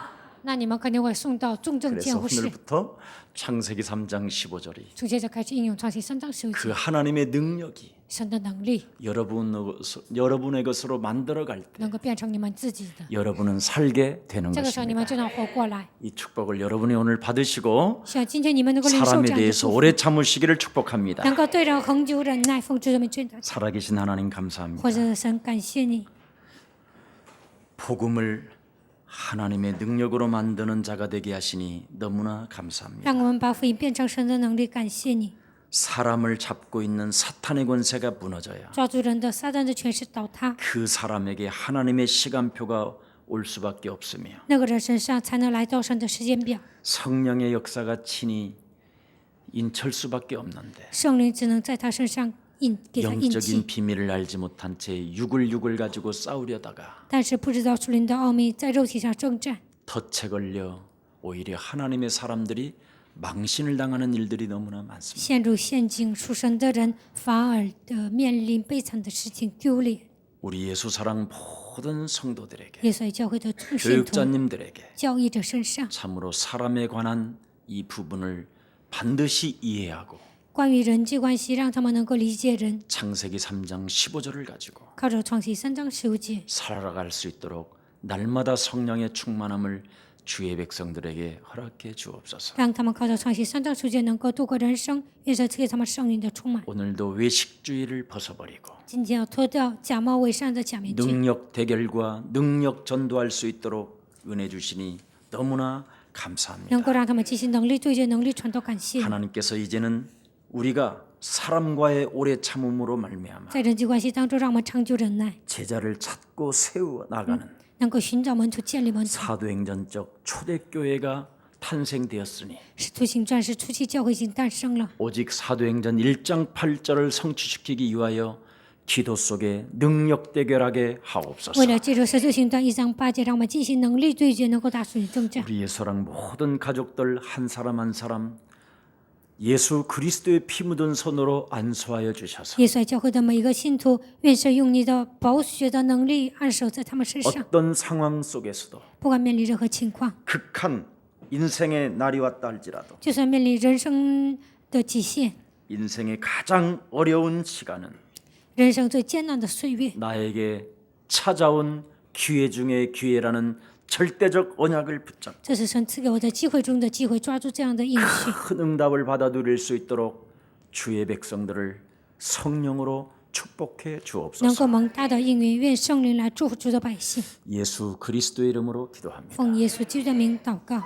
那你们肯定会送到重症 그래서 监护室。 오늘부터 창세기 3장 15절이 从现在开始应用创世3章15 그 节， 하나님의 능력이 神的能力 여러분의 것으로 만들어갈 때 能够变成你们自己的， 여러분은 살게 되는 这个时候你 것입니다. 们就能活过来。 이 축복을 여러분이 오늘 받으시고 希望今天你们能够领受 사람에 这样的 대해서 祝福， 오래 참으시기를 축복합니다. 能够对人恒久忍耐，奉主的名宣告。 살아계신 하나님 감사합니다. 或者神感谢你， 복음을 하나님의 능력으로 만드는 자가 되게 하시니 너무나 감사합니다. 让我们把福音变成神的能力，感谢你。 사람을 잡고 있는 사탄의 권세가 무너져야 抓住人的撒旦的权势倒塌， 그 사람에게 하나님의 시간표가 올 수밖에 없으며 那个人身上才能来到神的时间表。 성령의 역사가 친히 인철 수밖에 없는데 圣灵只能在他身上给他印记， 영적인 비밀을 알지 못한 채 육을 가지고 싸우려다가 但是不知道属灵的奥秘，在肉体上征战， 덫에 걸려 오히려 하나님의 사람들이 망신을 당하는 일들이 너무나 많습니다. 陷入陷阱。属神的人反而面临悲惨的事情，丢脸。 우리 예수 사랑 모든 성도들에게 耶稣教会的众信徒、 교육자님들에게 教义者身上， 참으로 사람에 관한 이 부분을 반드시 이해하고 关于人际关系，让他们能够理解人， 창세기 3장 15절을 가지고 靠着创世3章15节， 살아갈 수 있도록 날마다 성령의 충만함을 주의 백성들에게 허락해 주옵소서. 让他们靠着创世3章15节能够度过人生。愿神赐给他们圣灵的充满。 오늘도 외식주의를 벗어버리고 今天要脱掉假冒伪善的假面具， 능력 대결과 능력 전도할 수 있도록 은혜 주시니 너무나 能 감사합니다. 够让他们进行能力对决、能力传导。感谢你， 하나님께서 이제는 우리가 사람과의 오래 참음으로 말미암아 在人际关系当中，让我们长久忍耐， 제자를 찾고 세워 나가는 能够寻找门徒、建立门徒。 사도행전적 초대교회가 탄생되었으니 使徒行传是初期教会已经诞生了， 오직 사도행전 1장 8절을 성취시키기 위하여 기도 속에 능력 대결하게 하옵소서. 为了借着使徒行传1章8节，让我们进行能力对决，能够打属灵征战。 우리 예수랑 모든 가족들 한 사람 한 사람 예수 그리스도의 피 묻은 손으로 안수하여 주셔서 耶稣爱教会的每一个信徒，愿神用你的宝血的能力按手在他们身上， 어떤 상황 속에서도 不管面临任何情况， 극한 인생의 날이 왔다 할지라도 就算面临人生的极限， 인생의 가장 어려운 시간은 人生最艰难的岁月， 나에게 찾아온 기회 중의 기회라는 절대적 언약을 붙잡고 这是神赐给我的机会中的机会，抓住这样的应许， 큰 응답을 받아 누릴 수 있도록 주의 백성들을 성령으로 축복해 能 주옵소서. 够蒙大的应允。愿圣灵来祝福主的百姓， 예수 그리스도의 이름으로 기도합니다. 奉耶稣基督的名祷告。